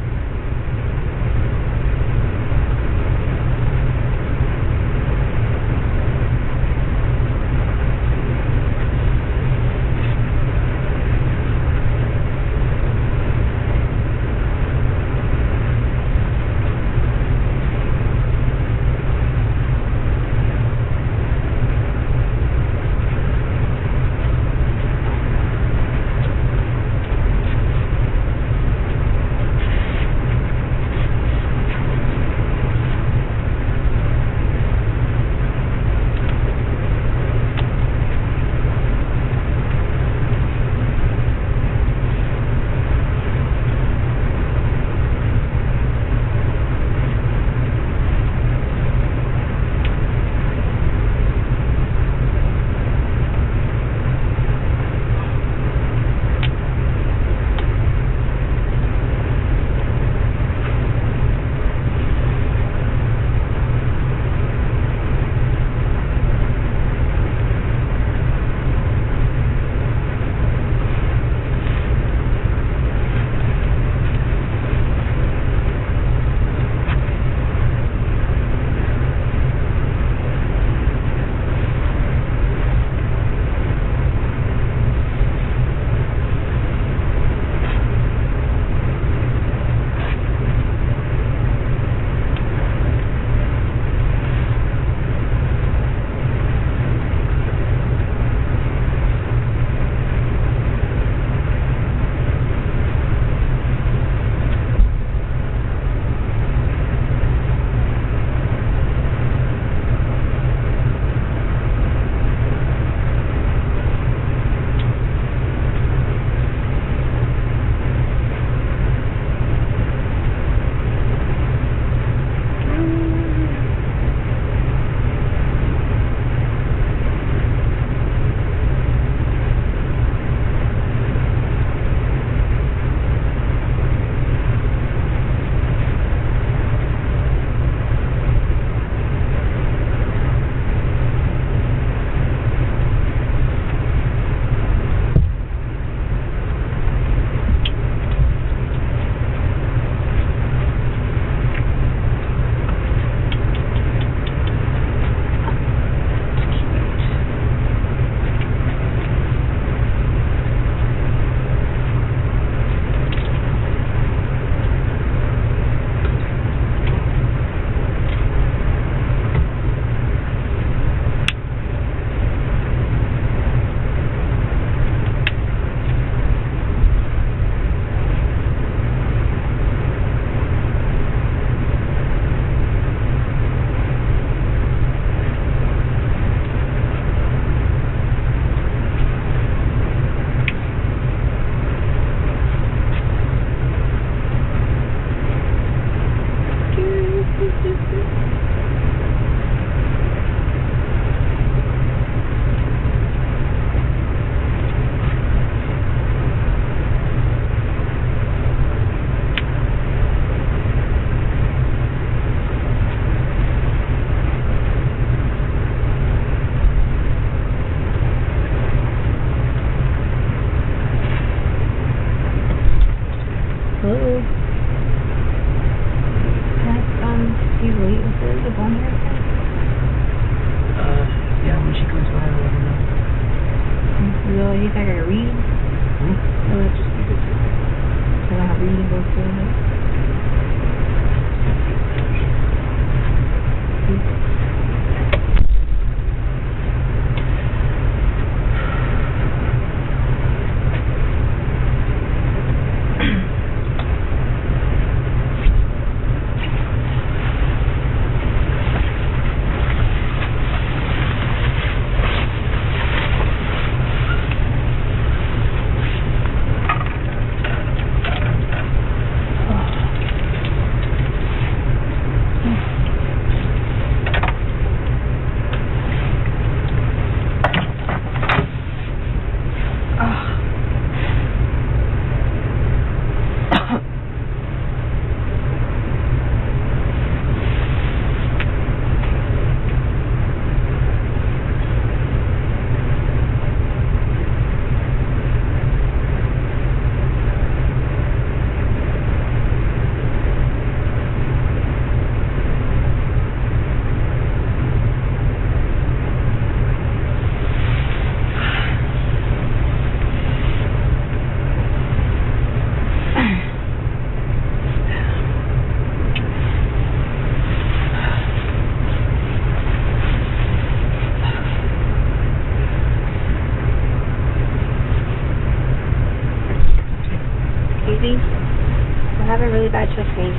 Speaker 2: having really bad chest pain.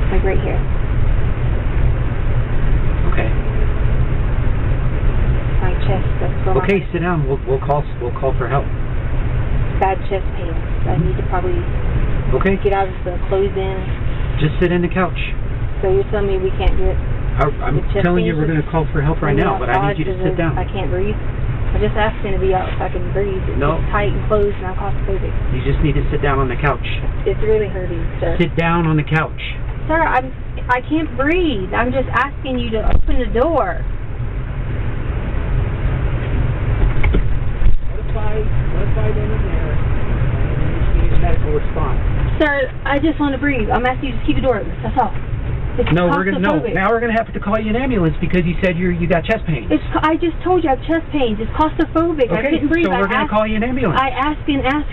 Speaker 2: Like right here.
Speaker 6: Okay.
Speaker 2: My chest. That's where
Speaker 6: Okay, sit down. We'll call for help.
Speaker 2: Bad chest pain. I need to probably get out of the clothes in.
Speaker 6: Just sit in the couch.
Speaker 2: So you're telling me we can't do it?
Speaker 6: I'm telling you we're going to call for help right now, but I need you to sit down.
Speaker 2: I can't breathe. I'm just asking to be out so I can breathe. It's
Speaker 6: No.
Speaker 2: just tight and closed and I'm claustrophobic.
Speaker 6: You just need to sit down on the couch.
Speaker 2: It's really hurting, sir.
Speaker 6: Sit down on the couch.
Speaker 2: Sir, I can't breathe. I'm just asking you to open the door.
Speaker 6: What if I went in there and you need a medical response?
Speaker 2: Sir, I just want to breathe. I'm asking you to keep the door open. That's all. It's
Speaker 6: Now we're
Speaker 2: claustrophobic.
Speaker 6: gonna have to call you an ambulance because you said you got chest pain.
Speaker 2: I just told you I have chest pains. It's claustrophobic. I
Speaker 6: Okay,
Speaker 2: couldn't breathe.
Speaker 6: so we're gonna call you an ambulance.
Speaker 2: I ask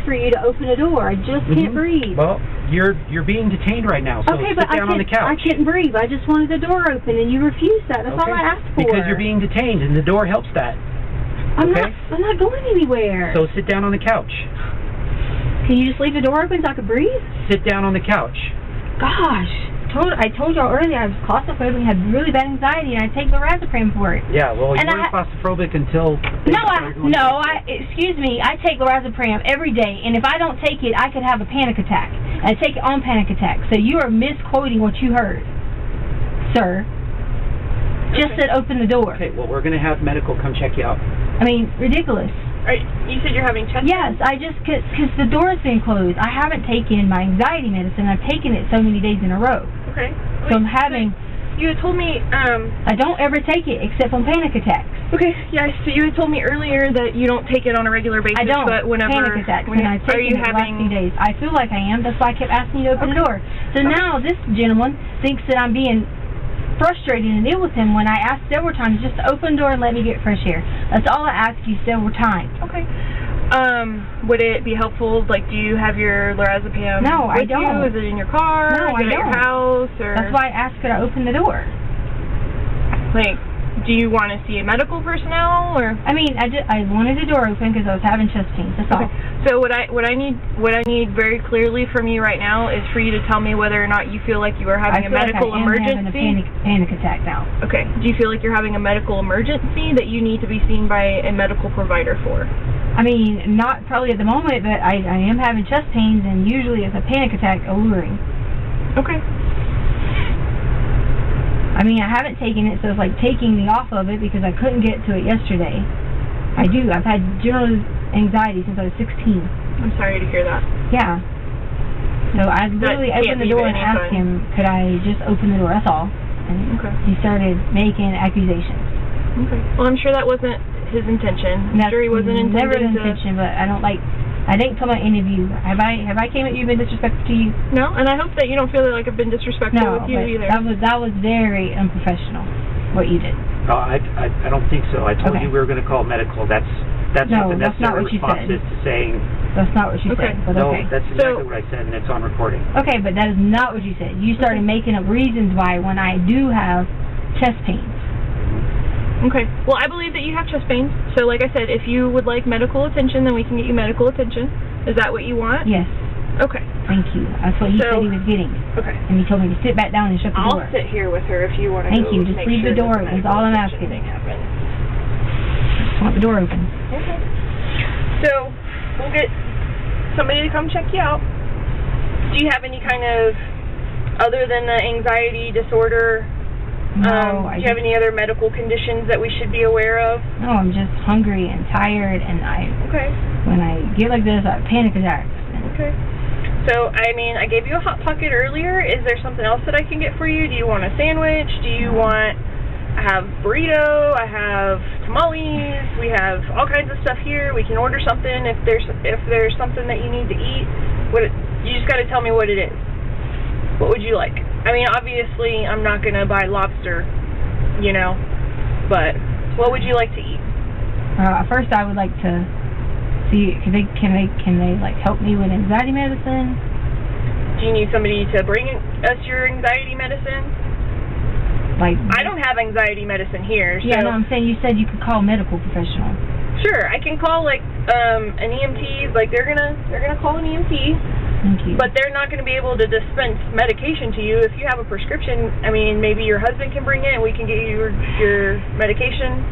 Speaker 2: for you to open the door. I just can't breathe.
Speaker 6: Well, you're being detained right now, so
Speaker 2: Okay,
Speaker 6: sit
Speaker 2: but
Speaker 6: down on the couch.
Speaker 2: I couldn't breathe. I just wanted the door open, and you refused that. That's all I asked for.
Speaker 6: Because you're being detained, and the door helps that.
Speaker 2: I'm
Speaker 6: okay?
Speaker 2: not going anywhere.
Speaker 6: So sit down on the couch.
Speaker 2: Can you just leave the door open so I can breathe?
Speaker 6: Sit down on the couch.
Speaker 2: Gosh. I told y'all earlier I was claustrophobic and had really bad anxiety, and I take lorazepam for it.
Speaker 6: Yeah, well, you
Speaker 2: And
Speaker 6: weren't claustrophobic until...
Speaker 2: Excuse me, I take lorazepam every day, and if I don't take it, I could have a panic attack. I take it on panic attack. So you are misquoting what you heard, sir. Just said open the door.
Speaker 6: Okay, well, we're going to have medical come check you out.
Speaker 2: I mean, ridiculous.
Speaker 5: You said you're having chest pain?
Speaker 2: Yes, because the door's been closed. I haven't taken my anxiety medicine. I've taken it so many days in a row.
Speaker 5: Okay.
Speaker 2: So I'm having...
Speaker 5: You had told me...
Speaker 2: I don't ever take it except on panic attacks.
Speaker 5: Okay, yeah, so you had told me earlier that you don't take it on a regular basis,
Speaker 2: I don't.
Speaker 5: but whenever...
Speaker 2: Panic attacks, and I've taken it the last few days. I feel like I am. That's why I kept asking you to open the door. So now this gentleman thinks that I'm being frustrated and ill with him when I asked several times just to open the door and let me get fresh air. That's all I asked you several times.
Speaker 5: Okay. Would it be helpful, like, do you have your lorazepam
Speaker 2: No, I
Speaker 5: with
Speaker 2: don't.
Speaker 5: you? Is it in your car?
Speaker 2: No, I
Speaker 5: Is it at your
Speaker 2: don't.
Speaker 5: house? Or,
Speaker 2: That's why I asked her to open the door.
Speaker 5: like, do you want to see a medical personnel, or?
Speaker 2: I mean, I wanted the door open because I was having chest pains. That's all.
Speaker 5: So what I need very clearly from you right now is for you to tell me whether or not you feel like you are having a medical emergency.
Speaker 2: I feel like I am having a panic attack now.
Speaker 5: Okay. Do you feel like you're having a medical emergency that you need to be seen by a medical provider for?
Speaker 2: I mean, not probably at the moment, but I am having chest pains, and usually it's a panic attack alluring.
Speaker 5: Okay.
Speaker 2: I mean, I haven't taken it, so it's like taking me off of it because I couldn't get to it yesterday. I do. I've had general anxiety since I was 16.
Speaker 5: I'm sorry to hear that.
Speaker 2: Yeah. So I literally opened the door and asked him, could I just open the door? That's all. And he started making accusations.
Speaker 5: Okay. Well, I'm sure that wasn't his intention. I'm sure he wasn't intending
Speaker 2: never his intention, but I didn't come at any of you. Have I came at you, been disrespectful to you?
Speaker 5: No, and I hope that you don't feel like I've been disrespectful with you either.
Speaker 2: That was very unprofessional, what you did.
Speaker 6: I don't think so. I told you we were going to call medical. That's
Speaker 2: no,
Speaker 6: not the
Speaker 2: that's not
Speaker 6: necessary
Speaker 2: what you
Speaker 6: response
Speaker 2: said.
Speaker 6: to saying...
Speaker 2: That's not what you said, but
Speaker 6: no,
Speaker 2: okay.
Speaker 6: that's exactly what I said, and it's on recording.
Speaker 2: Okay, but that is not what you said. You started making up reasons why when I do have chest pains.
Speaker 5: Okay. Well, I believe that you have chest pains. So, like I said, if you would like medical attention, then we can get you medical attention. Is that what you want?
Speaker 2: Yes.
Speaker 5: Okay.
Speaker 2: Thank you. That's what he said he was getting.
Speaker 5: Okay.
Speaker 2: And he told me to sit back down and shut the door.
Speaker 5: I'll sit here with her if you want to.
Speaker 2: Thank you. Just leave the door open. That's all I'm asking. I want the door open.
Speaker 5: Okay. So, we'll get somebody to come check you out. Do you have any kind of, other than the anxiety disorder,
Speaker 2: no,
Speaker 5: do you have any other medical conditions that we should be aware of?
Speaker 2: No, I'm just hungry and tired, and when I get like this, I have panic attacks.
Speaker 5: Okay. So, I mean, I gave you a Hot Pocket earlier. Is there something else that I can get for you? Do you want a sandwich? Do you want... I have burrito, I have tamales, we have all kinds of stuff here. We can order something if there's something that you need to eat. You just got to tell me what it is. What would you like? I mean, obviously, I'm not going to buy lobster, you know, but what would you like to eat?
Speaker 2: First, I would like to see, can they like help me with anxiety medicine?
Speaker 5: Do you need somebody to bring us your anxiety medicine? I don't have anxiety medicine here. So.
Speaker 2: Yeah, no, I'm saying you said you could call a medical professional.
Speaker 5: Sure, I can call like an EMT. Like they're gonna call an EMT.
Speaker 2: Thank you.
Speaker 5: But they're not going to be able to dispense medication to you. If you have a prescription, I mean, maybe your husband can bring it and we can get you your medication.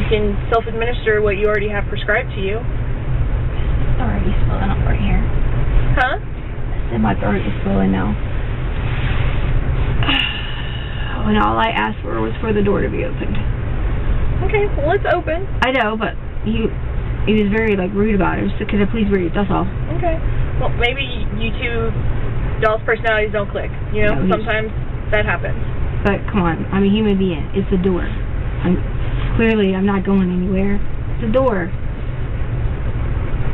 Speaker 5: You can self-administer what you already have prescribed to you.
Speaker 2: It's already swelling up right here.
Speaker 5: Huh?
Speaker 2: I said my throat is swelling now. And all I asked for was for the door to be opened.
Speaker 5: Okay, well, it's open.
Speaker 2: I know, but he was very, like, rude about it. So, could I please read? That's all.
Speaker 5: Okay. Well, maybe you two, y'all's personalities don't click. You know,
Speaker 2: No,
Speaker 5: sometimes that happens.
Speaker 2: But, come on. I'm a human being. It's the door. Clearly, I'm not going anywhere. It's the door.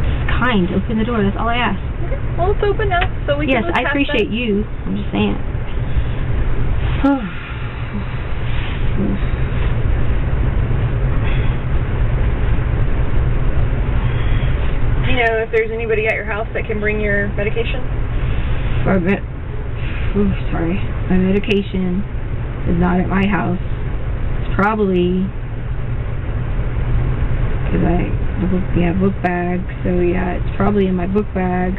Speaker 2: Just kind. Open the door. That's all I ask.
Speaker 5: Okay. Well, it's open now, so we can
Speaker 2: Yes,
Speaker 5: look
Speaker 2: I
Speaker 5: past
Speaker 2: appreciate
Speaker 5: that.
Speaker 2: you. I'm just saying.
Speaker 5: Do you know if there's anybody at your house that can bring your medication?
Speaker 2: My medication is not at my house. It's probably because we have book bag, so yeah, it's probably in my book bag,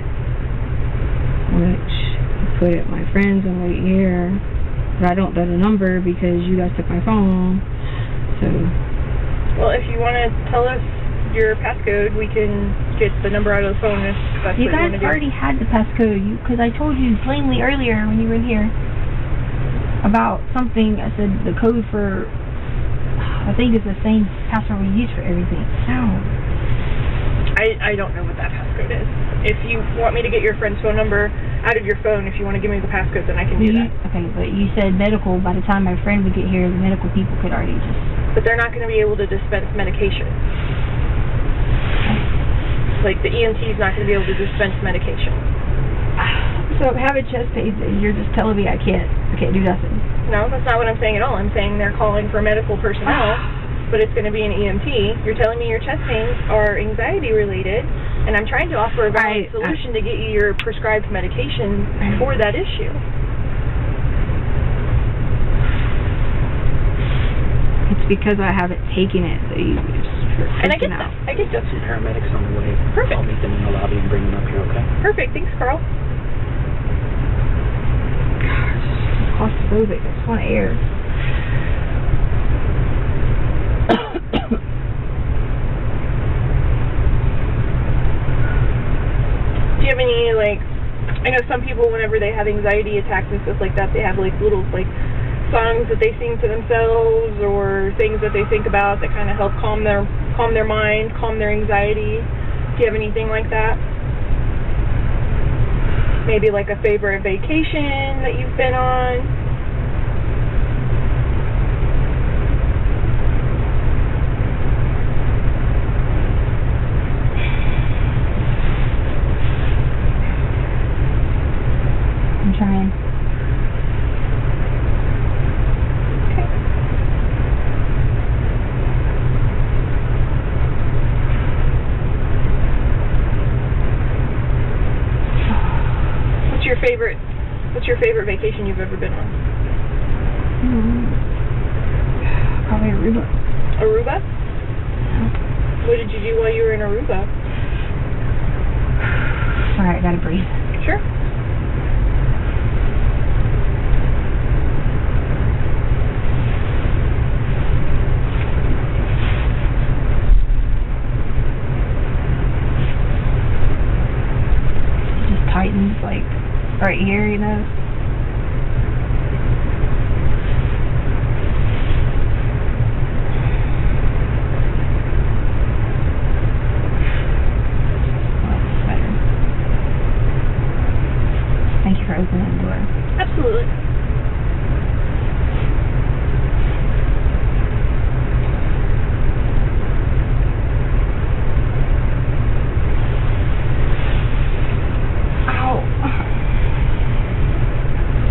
Speaker 2: which I put at my friend's on right here. But I don't know the number because you guys took my phone. So.
Speaker 5: Well, if you want to tell us your passcode, we can get the number out of the phone if that's
Speaker 2: You
Speaker 5: what you
Speaker 2: guys
Speaker 5: want to do.
Speaker 2: already had the passcode, because I told you plainly earlier when you were in here about something. I said the code for, I think it's the same password we use for everything. No.
Speaker 5: I don't know what that passcode is. If you want me to get your friend's phone number out of your phone, if you want to give me the passcode, then I can do that.
Speaker 2: Okay, but you said medical. By the time my friend would get here, the medical people could already just...
Speaker 5: But they're not going to be able to dispense medication. Like, the EMT's not going to be able to dispense medication.
Speaker 2: So if I have a chest pain, you're just telling me I can't do nothing.
Speaker 5: No, that's not what I'm saying at all. I'm saying they're calling for medical personnel, but it's going to be an EMT. You're telling me your chest pains are anxiety related, and I'm trying to offer a valid solution to get you your prescribed medication for that issue.
Speaker 2: It's because I haven't taken it that you just...
Speaker 5: And I get that. I get that.
Speaker 6: Some paramedics on the way.
Speaker 5: Perfect.
Speaker 6: I'll meet them in the lobby and bring them up here, okay?
Speaker 5: Perfect. Thanks, Carl.
Speaker 2: Claustrophobic. I just want air.
Speaker 5: Do you have any, like, I know some people, whenever they have anxiety attacks and stuff like that, they have, like, little, like, songs that they sing to themselves or things that they think about that kind of help calm their mind, calm their anxiety. Do you have anything like that? Maybe like a favorite vacation that you've been on?
Speaker 2: I'm trying.
Speaker 5: What's your favorite vacation you've ever been on?
Speaker 2: Probably Aruba.
Speaker 5: Aruba? What did you do while you were in Aruba?
Speaker 2: Alright, I gotta breathe.
Speaker 5: Sure.
Speaker 2: It just tightens, like, right here, you know? Thank you for opening the door.
Speaker 5: Absolutely.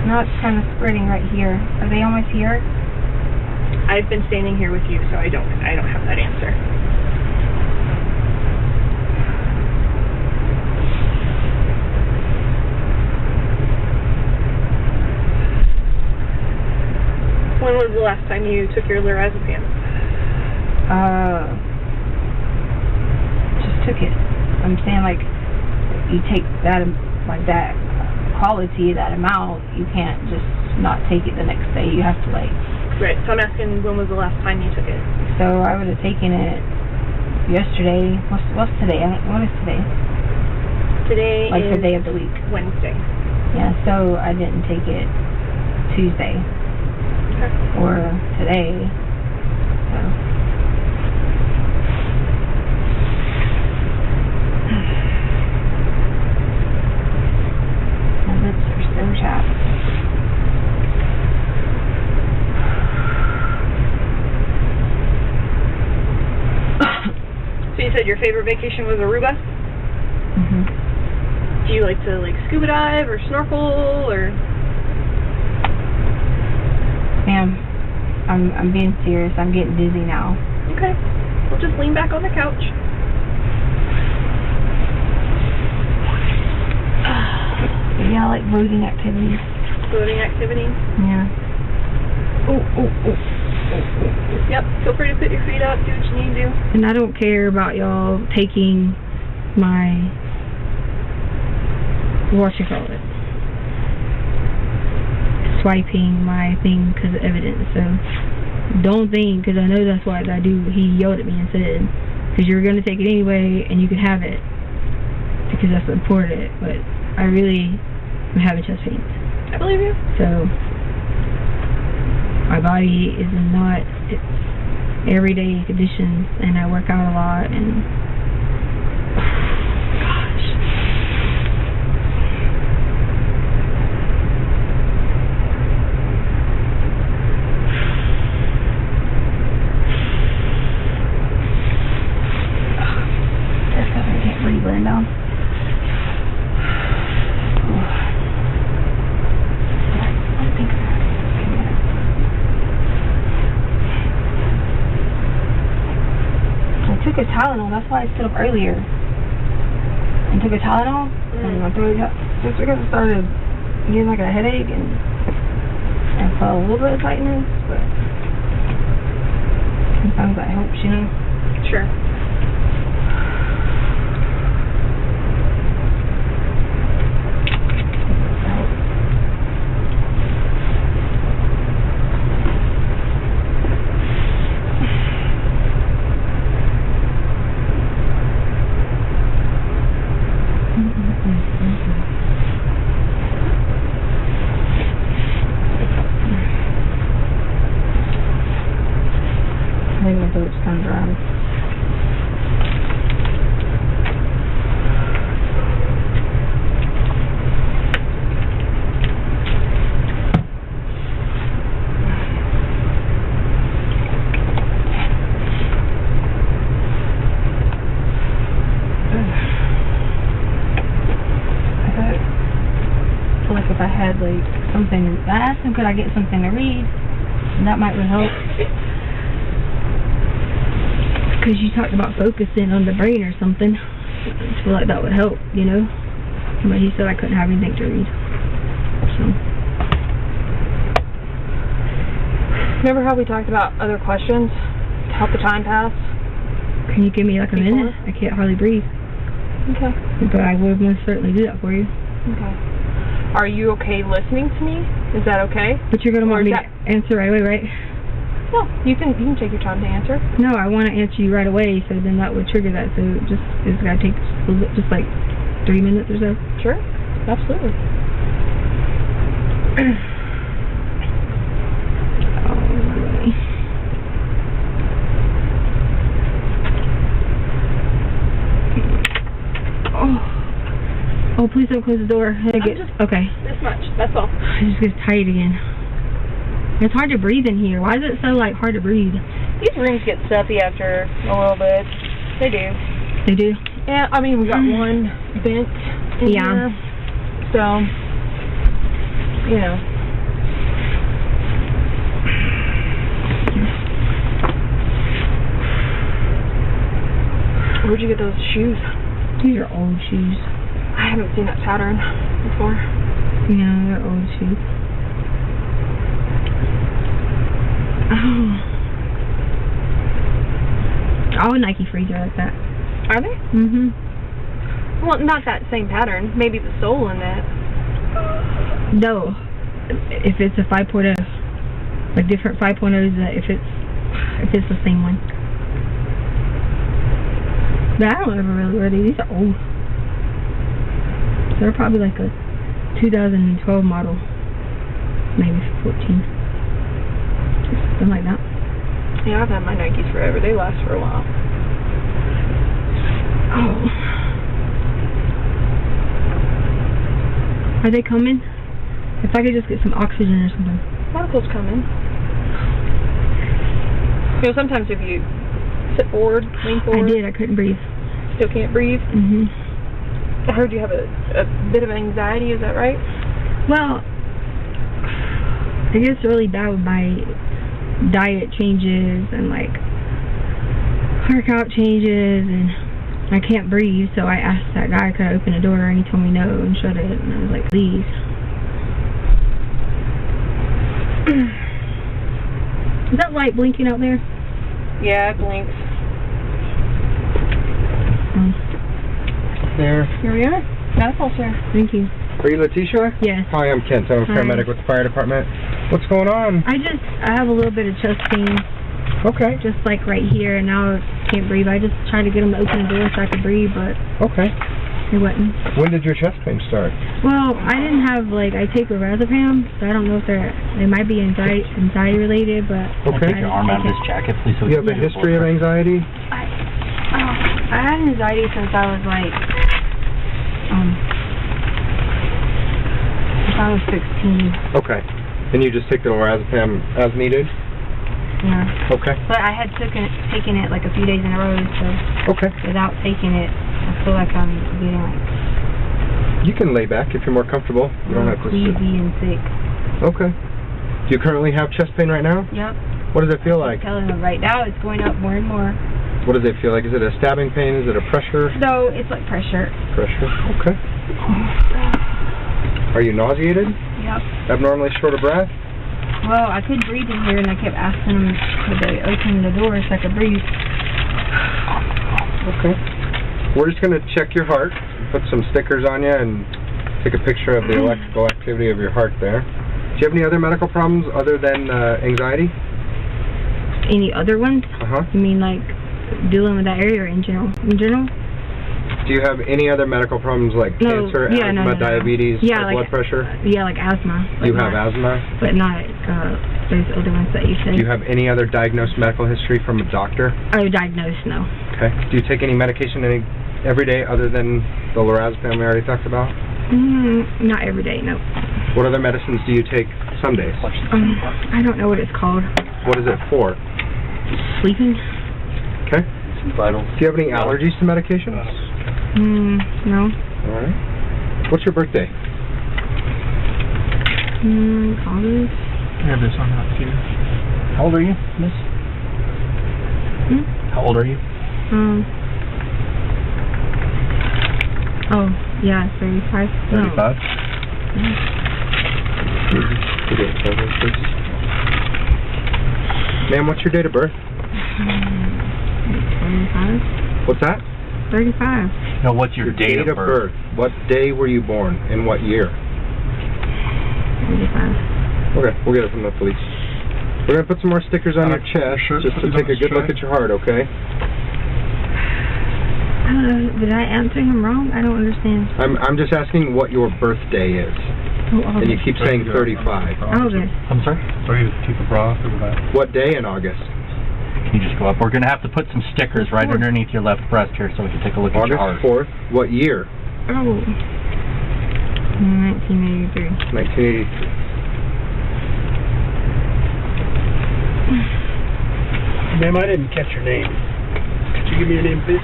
Speaker 2: Now it's kind of spreading right here. Are they almost here?
Speaker 5: I've been standing here with you, so I don't have that answer. When was the last time you took your lorazepam?
Speaker 2: Just took it. I'm saying, like, you take that like that quality, that amount, you can't just not take it the next day. You have to like...
Speaker 5: Right, so I'm asking, when was the last time you took it?
Speaker 2: So I would have taken it yesterday. What's today? What is today?
Speaker 5: Today
Speaker 2: like
Speaker 5: is
Speaker 2: the day of the week.
Speaker 5: Wednesday.
Speaker 2: Yeah, so I didn't take it Tuesday.
Speaker 5: Okay.
Speaker 2: Or today. So. My lips are so chapped.
Speaker 5: So you said your favorite vacation was Aruba?
Speaker 2: Mhm.
Speaker 5: Do you like to like scuba dive or snorkel or?
Speaker 2: Ma'am, I'm being serious. I'm getting dizzy now.
Speaker 5: Okay. Well, just lean back on the couch.
Speaker 2: Yeah, I like boating activities.
Speaker 5: Boating activities?
Speaker 2: Yeah.
Speaker 5: Yep. Feel free to put your feet up, do what you need to do.
Speaker 2: And I don't care about y'all taking my, what you call it, swiping my thing because of evidence. So don't think, because I know that's what I do. He yelled at me and said, because you're going to take it anyway and you can have it because that's important. But I really am having chest pains.
Speaker 5: I believe you.
Speaker 2: So my body is not its everyday conditions, and I work out a lot, and gosh. That's because I can't breathe laying down. I took a Tylenol, that's why I stood up earlier. And took a Tylenol, and my throat got, just because I started getting like a headache and felt a little bit of tightness, but sometimes that helps, you know?
Speaker 5: Sure.
Speaker 2: I think my throat's kind of dry. I feel like if I had like something, I asked him could I get something to read, and that might would help. Because you talked about focusing on the brain or something. I feel like that would help, you know? But he said I couldn't have anything to read. So.
Speaker 5: Remember how we talked about other questions to help the time pass?
Speaker 2: Can you give me like a minute? I can't hardly breathe.
Speaker 5: Okay.
Speaker 2: But I would most certainly do that for you.
Speaker 5: Okay. Are you okay listening to me? Is that okay?
Speaker 2: But you're going to want me to answer right away, right?
Speaker 5: No, you can take your time to answer.
Speaker 2: No, I want to answer you right away, so then that would trigger that. So it's got to take just like 3 minutes or so.
Speaker 5: Sure, absolutely. Oh, please don't close the door. Okay. This much, that's all.
Speaker 2: It just gets tight again. It's hard to breathe in here. Why is it so like hard to breathe?
Speaker 5: These rooms get stuffy after a little bit. They do.
Speaker 2: They do?
Speaker 5: Yeah, I mean, we got one vent in here. So, you know. Where'd you get those shoes?
Speaker 2: These are old shoes.
Speaker 5: I haven't seen that pattern before.
Speaker 2: Yeah, they're old shoes. Oh. All Nike Frees are like that.
Speaker 5: Are they?
Speaker 2: Mm-hmm.
Speaker 5: Well, not that same pattern. Maybe the soul in that.
Speaker 2: No. If it's a 5.0. Like different 5.0s, if it's the same one. But I don't ever really wear these. These are old. They're probably like a 2012 model. Maybe 14. Something like that.
Speaker 5: Yeah, I've had my Nikes forever. They last for a while.
Speaker 2: Oh. Are they coming? If I could just get some oxygen or something.
Speaker 5: Medical's coming. You know, sometimes if you sit forward, lean forward.
Speaker 2: I did. I couldn't breathe.
Speaker 5: Still can't breathe?
Speaker 2: Mhm.
Speaker 5: I heard you have a bit of anxiety. Is that right?
Speaker 2: Well, it gets really bad with my diet changes and like workout changes, and I can't breathe. So I asked that guy could I open the door, and he told me no and shut it. And I was like, please. Is that light blinking out there?
Speaker 5: Yeah, it blinks.
Speaker 7: There.
Speaker 5: Here we are. Medical, sir.
Speaker 2: Thank you.
Speaker 7: Are you Letecia?
Speaker 2: Yes.
Speaker 7: Hi, I'm Kent. I'm a paramedic with the fire department. What's going on?
Speaker 2: I have a little bit of chest pain.
Speaker 7: Okay.
Speaker 2: Just like right here, and now I can't breathe. I just tried to get him to open the door so I could breathe, but
Speaker 7: Okay.
Speaker 2: he wouldn't.
Speaker 7: When did your chest pain start?
Speaker 2: Well, I didn't have, like, I take lorazepam, so I don't know if they might be anxiety related, but...
Speaker 7: Okay.
Speaker 3: Take your arm out of his jacket, please. So
Speaker 7: You have a history of anxiety?
Speaker 2: I had anxiety since I was, like, since I was 16.
Speaker 7: Okay. And you just take the lorazepam as needed?
Speaker 2: Yeah.
Speaker 7: Okay.
Speaker 2: But I had taken it, like, a few days in a row, so...
Speaker 7: Okay.
Speaker 2: Without taking it, I feel like I'm getting, like...
Speaker 7: You can lay back if you're more comfortable. You don't have to sit.
Speaker 2: queasy and sick.
Speaker 7: Okay. Do you currently have chest pain right now?
Speaker 2: Yep.
Speaker 7: What does it feel like?
Speaker 2: I'm telling you, right now it's going up more and more.
Speaker 7: What does it feel like? Is it a stabbing pain? Is it a pressure?
Speaker 2: No, it's like pressure.
Speaker 7: Pressure. Okay. Are you nauseated?
Speaker 2: Yep.
Speaker 7: Abnormally short of breath?
Speaker 2: Well, I couldn't breathe in here, and I kept asking them could they open the door so I could breathe.
Speaker 7: Okay. We're just going to check your heart, put some stickers on you, and take a picture of the electrical activity of your heart there. Do you have any other medical problems other than anxiety?
Speaker 2: Any other ones?
Speaker 7: Uh-huh.
Speaker 2: You mean like dealing with that area or in general? In general?
Speaker 7: Do you have any other medical problems like cancer, asthma, diabetes,
Speaker 2: yeah,
Speaker 7: blood pressure?
Speaker 2: Yeah, like asthma.
Speaker 7: You have asthma?
Speaker 2: But not those other ones that you said.
Speaker 7: Do you have any other diagnosed medical history from a doctor?
Speaker 2: Oh, diagnosed, no.
Speaker 7: Okay. Do you take any medication every day other than the lorazepam we already talked about?
Speaker 2: Not every day, no.
Speaker 7: What other medicines do you take some days?
Speaker 2: I don't know what it's called.
Speaker 7: What is it for?
Speaker 2: Sleeping?
Speaker 7: Okay.
Speaker 3: Vitals.
Speaker 7: Do you have any allergies to medications?
Speaker 2: No.
Speaker 7: Alright. What's your birthday?
Speaker 2: August.
Speaker 4: I have this on that too.
Speaker 3: How old are you, miss? How old are you?
Speaker 2: Oh, yeah, 35.
Speaker 3: 35?
Speaker 7: Ma'am, what's your date of birth?
Speaker 2: 35.
Speaker 7: What's that?
Speaker 2: 35.
Speaker 3: No, what's your date of birth?
Speaker 7: What day were you born? In what year?
Speaker 2: 35.
Speaker 7: Okay, we'll get it from the police. We're going to put some more stickers on your chest just to take a good look at your heart, okay?
Speaker 2: Did I answer him wrong? I don't understand.
Speaker 7: I'm just asking what your birthday is.
Speaker 2: Oh, August.
Speaker 7: And you keep saying 35.
Speaker 2: August.
Speaker 3: I'm sorry?
Speaker 4: Sorry to keep it raw for that.
Speaker 7: What day in August?
Speaker 3: Can you just go up? We're going to have to put some stickers right underneath your left breast here so we can take a look at your heart.
Speaker 7: August 4th. What year?
Speaker 2: Oh. 1983.
Speaker 7: 1983.
Speaker 4: Ma'am, I didn't catch your name. Could you give me your name, please?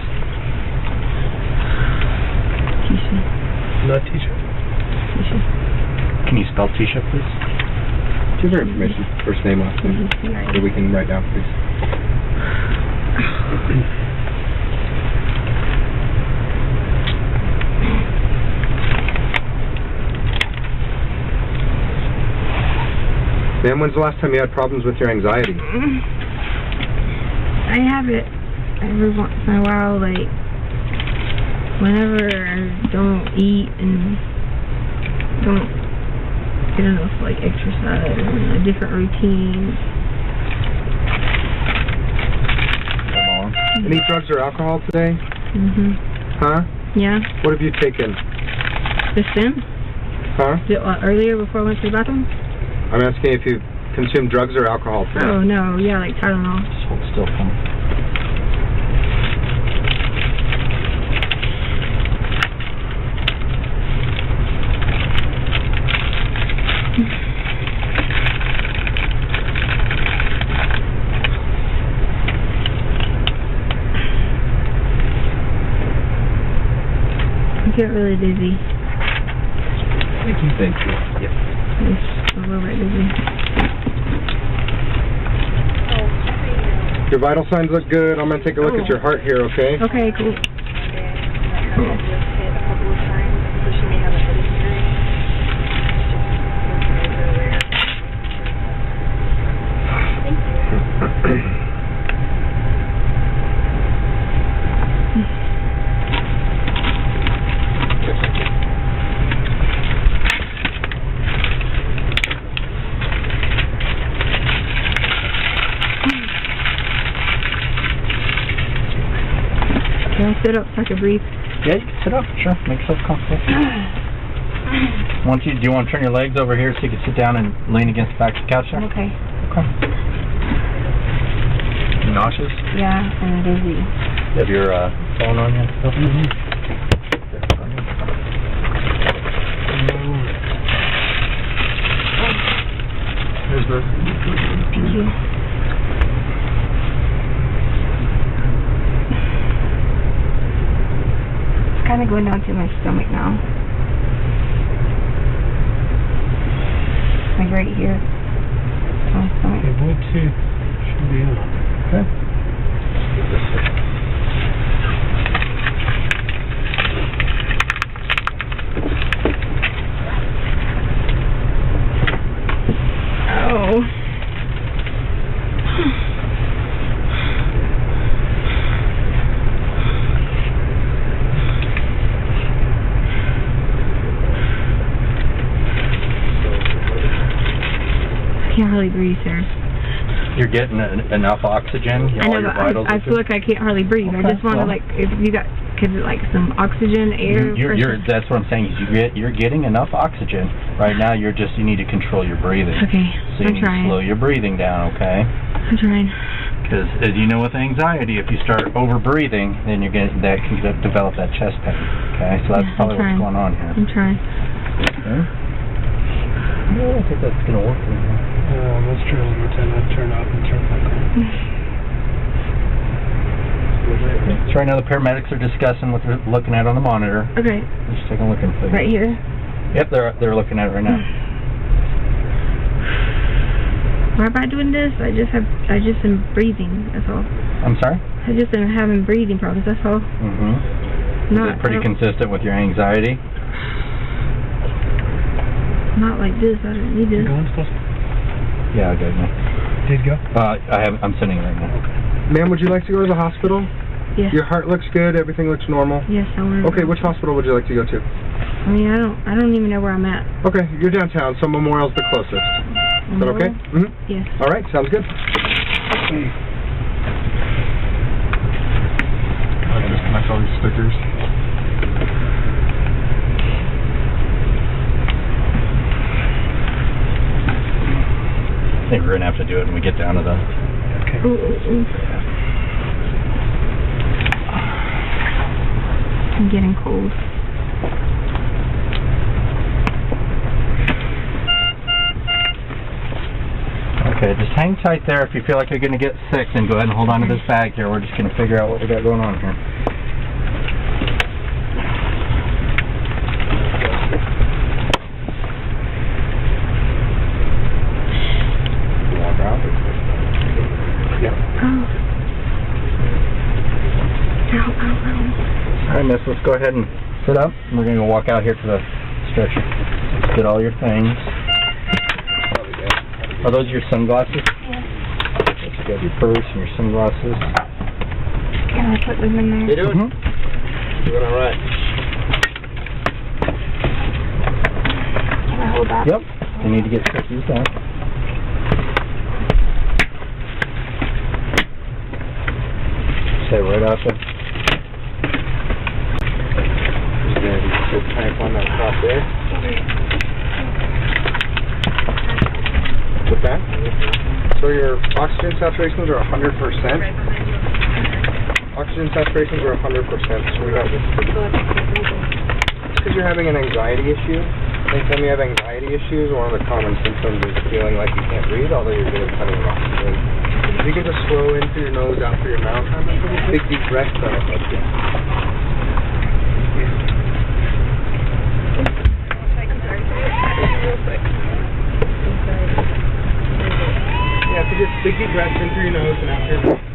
Speaker 2: Tisha.
Speaker 4: Not Tisha.
Speaker 2: Tisha.
Speaker 3: Can you spell Tisha, please?
Speaker 7: Give her information. First name, last name. So we can write down, please. Ma'am, when's the last time you had problems with your anxiety?
Speaker 2: I have it every once in a while, like Whenever I don't eat and don't get enough like exercise and a different routine.
Speaker 7: Any drugs or alcohol today? Huh?
Speaker 2: Yeah.
Speaker 7: What have you taken?
Speaker 2: The stim?
Speaker 7: Huh?
Speaker 2: Earlier before I went to the bathroom?
Speaker 7: I'm asking if you consumed drugs or alcohol today.
Speaker 2: Oh no, yeah, like Tylenol.
Speaker 3: Just hold still, come.
Speaker 2: I get really dizzy.
Speaker 3: Thank you. Yep.
Speaker 2: It's a little bit dizzy.
Speaker 7: Your vital signs look good. I'm going to take a look at your heart here, okay?
Speaker 2: Okay, cool. Can I sit up so I can breathe?
Speaker 8: Yeah, you can sit up, sure. Make yourself comfortable. Do you want to turn your legs over here so you can sit down and lean against the back of the couch there?
Speaker 2: Okay.
Speaker 8: Okay. You nauseous?
Speaker 2: Yeah, and dizzy.
Speaker 8: You have your phone on you?
Speaker 7: Here's the...
Speaker 2: Thank you. It's kind of going down to my stomach now. Like right here. My stomach.
Speaker 4: It would too. Should be on.
Speaker 8: Okay.
Speaker 2: Oh. I can't hardly breathe, sir.
Speaker 8: You're getting enough oxygen?
Speaker 2: I know, but I feel like I can't hardly breathe.
Speaker 8: Okay,
Speaker 2: I just want to, like, if you got, like some oxygen, air.
Speaker 8: That's what I'm saying. Is you're getting enough oxygen. Right now, you need to control your breathing.
Speaker 2: Okay,
Speaker 8: so you
Speaker 2: I'm
Speaker 8: need
Speaker 2: trying.
Speaker 8: to slow your breathing down, okay?
Speaker 2: I'm trying.
Speaker 8: Because as you know, with anxiety, if you start over breathing, then that can develop that chest pain. Okay, so that's probably what's going on here.
Speaker 2: I'm trying.
Speaker 8: Okay. I don't think that's gonna work.
Speaker 4: Let's try one more time. I'll turn off and turn back on.
Speaker 8: So right now the paramedics are discussing what they're looking at on the monitor.
Speaker 2: Okay.
Speaker 8: Just take a look and see.
Speaker 2: Right here?
Speaker 8: Yep, they're looking at it right now.
Speaker 2: Why am I doing this? I just am breathing, that's all.
Speaker 8: I'm sorry?
Speaker 2: I just am having breathing problems, that's all.
Speaker 8: Mm-hmm. Is it pretty consistent with your anxiety?
Speaker 2: Not like this, I don't need this.
Speaker 8: Yeah, I got you.
Speaker 4: Did go?
Speaker 8: I'm sending it right now.
Speaker 7: Okay. Ma'am, would you like to go to the hospital?
Speaker 2: Yes.
Speaker 7: Your heart looks good, everything looks normal?
Speaker 2: Yes, I want to.
Speaker 7: Okay, which hospital would you like to go to?
Speaker 2: I mean, I don't even know where I'm at.
Speaker 7: Okay, you're downtown, so Memorial's the closest. Is that okay? Mm-hmm.
Speaker 2: Yes.
Speaker 7: All right, sounds good.
Speaker 4: I'll disconnect all these stickers.
Speaker 8: I think we're going to have to do it when we get down to the...
Speaker 4: Okay.
Speaker 2: Ooh. I'm getting cold.
Speaker 8: Okay, just hang tight there. If you feel like you're going to get sick, then go ahead and hold on to this bag here. We're just going to figure out what we got going on here. You walk out? Yeah.
Speaker 2: Ow.
Speaker 8: Alright, miss, let's go ahead and sit up. We're going to go walk out here to the stretcher. Let's get all your things. Are those your sunglasses?
Speaker 2: Yeah.
Speaker 8: You got your purse and your sunglasses.
Speaker 2: Can I put them in there?
Speaker 7: You doing? Doing all right.
Speaker 2: Can I hold that?
Speaker 8: Yep. You need to get cookies down. Stay right out there.
Speaker 7: Just gonna put tank on that top there. With that. So your oxygen saturations are 100%. Oxygen saturations are 100%. So we got this. Because you're having an anxiety issue. Anytime you have anxiety issues, one of the common symptoms is feeling like you can't breathe, although you're getting plenty of oxygen. If you can just slow in through your nose, out through your mouth, have a big deep breath, that'll help you. Yeah, so just big deep breaths in through your nose and out through your mouth.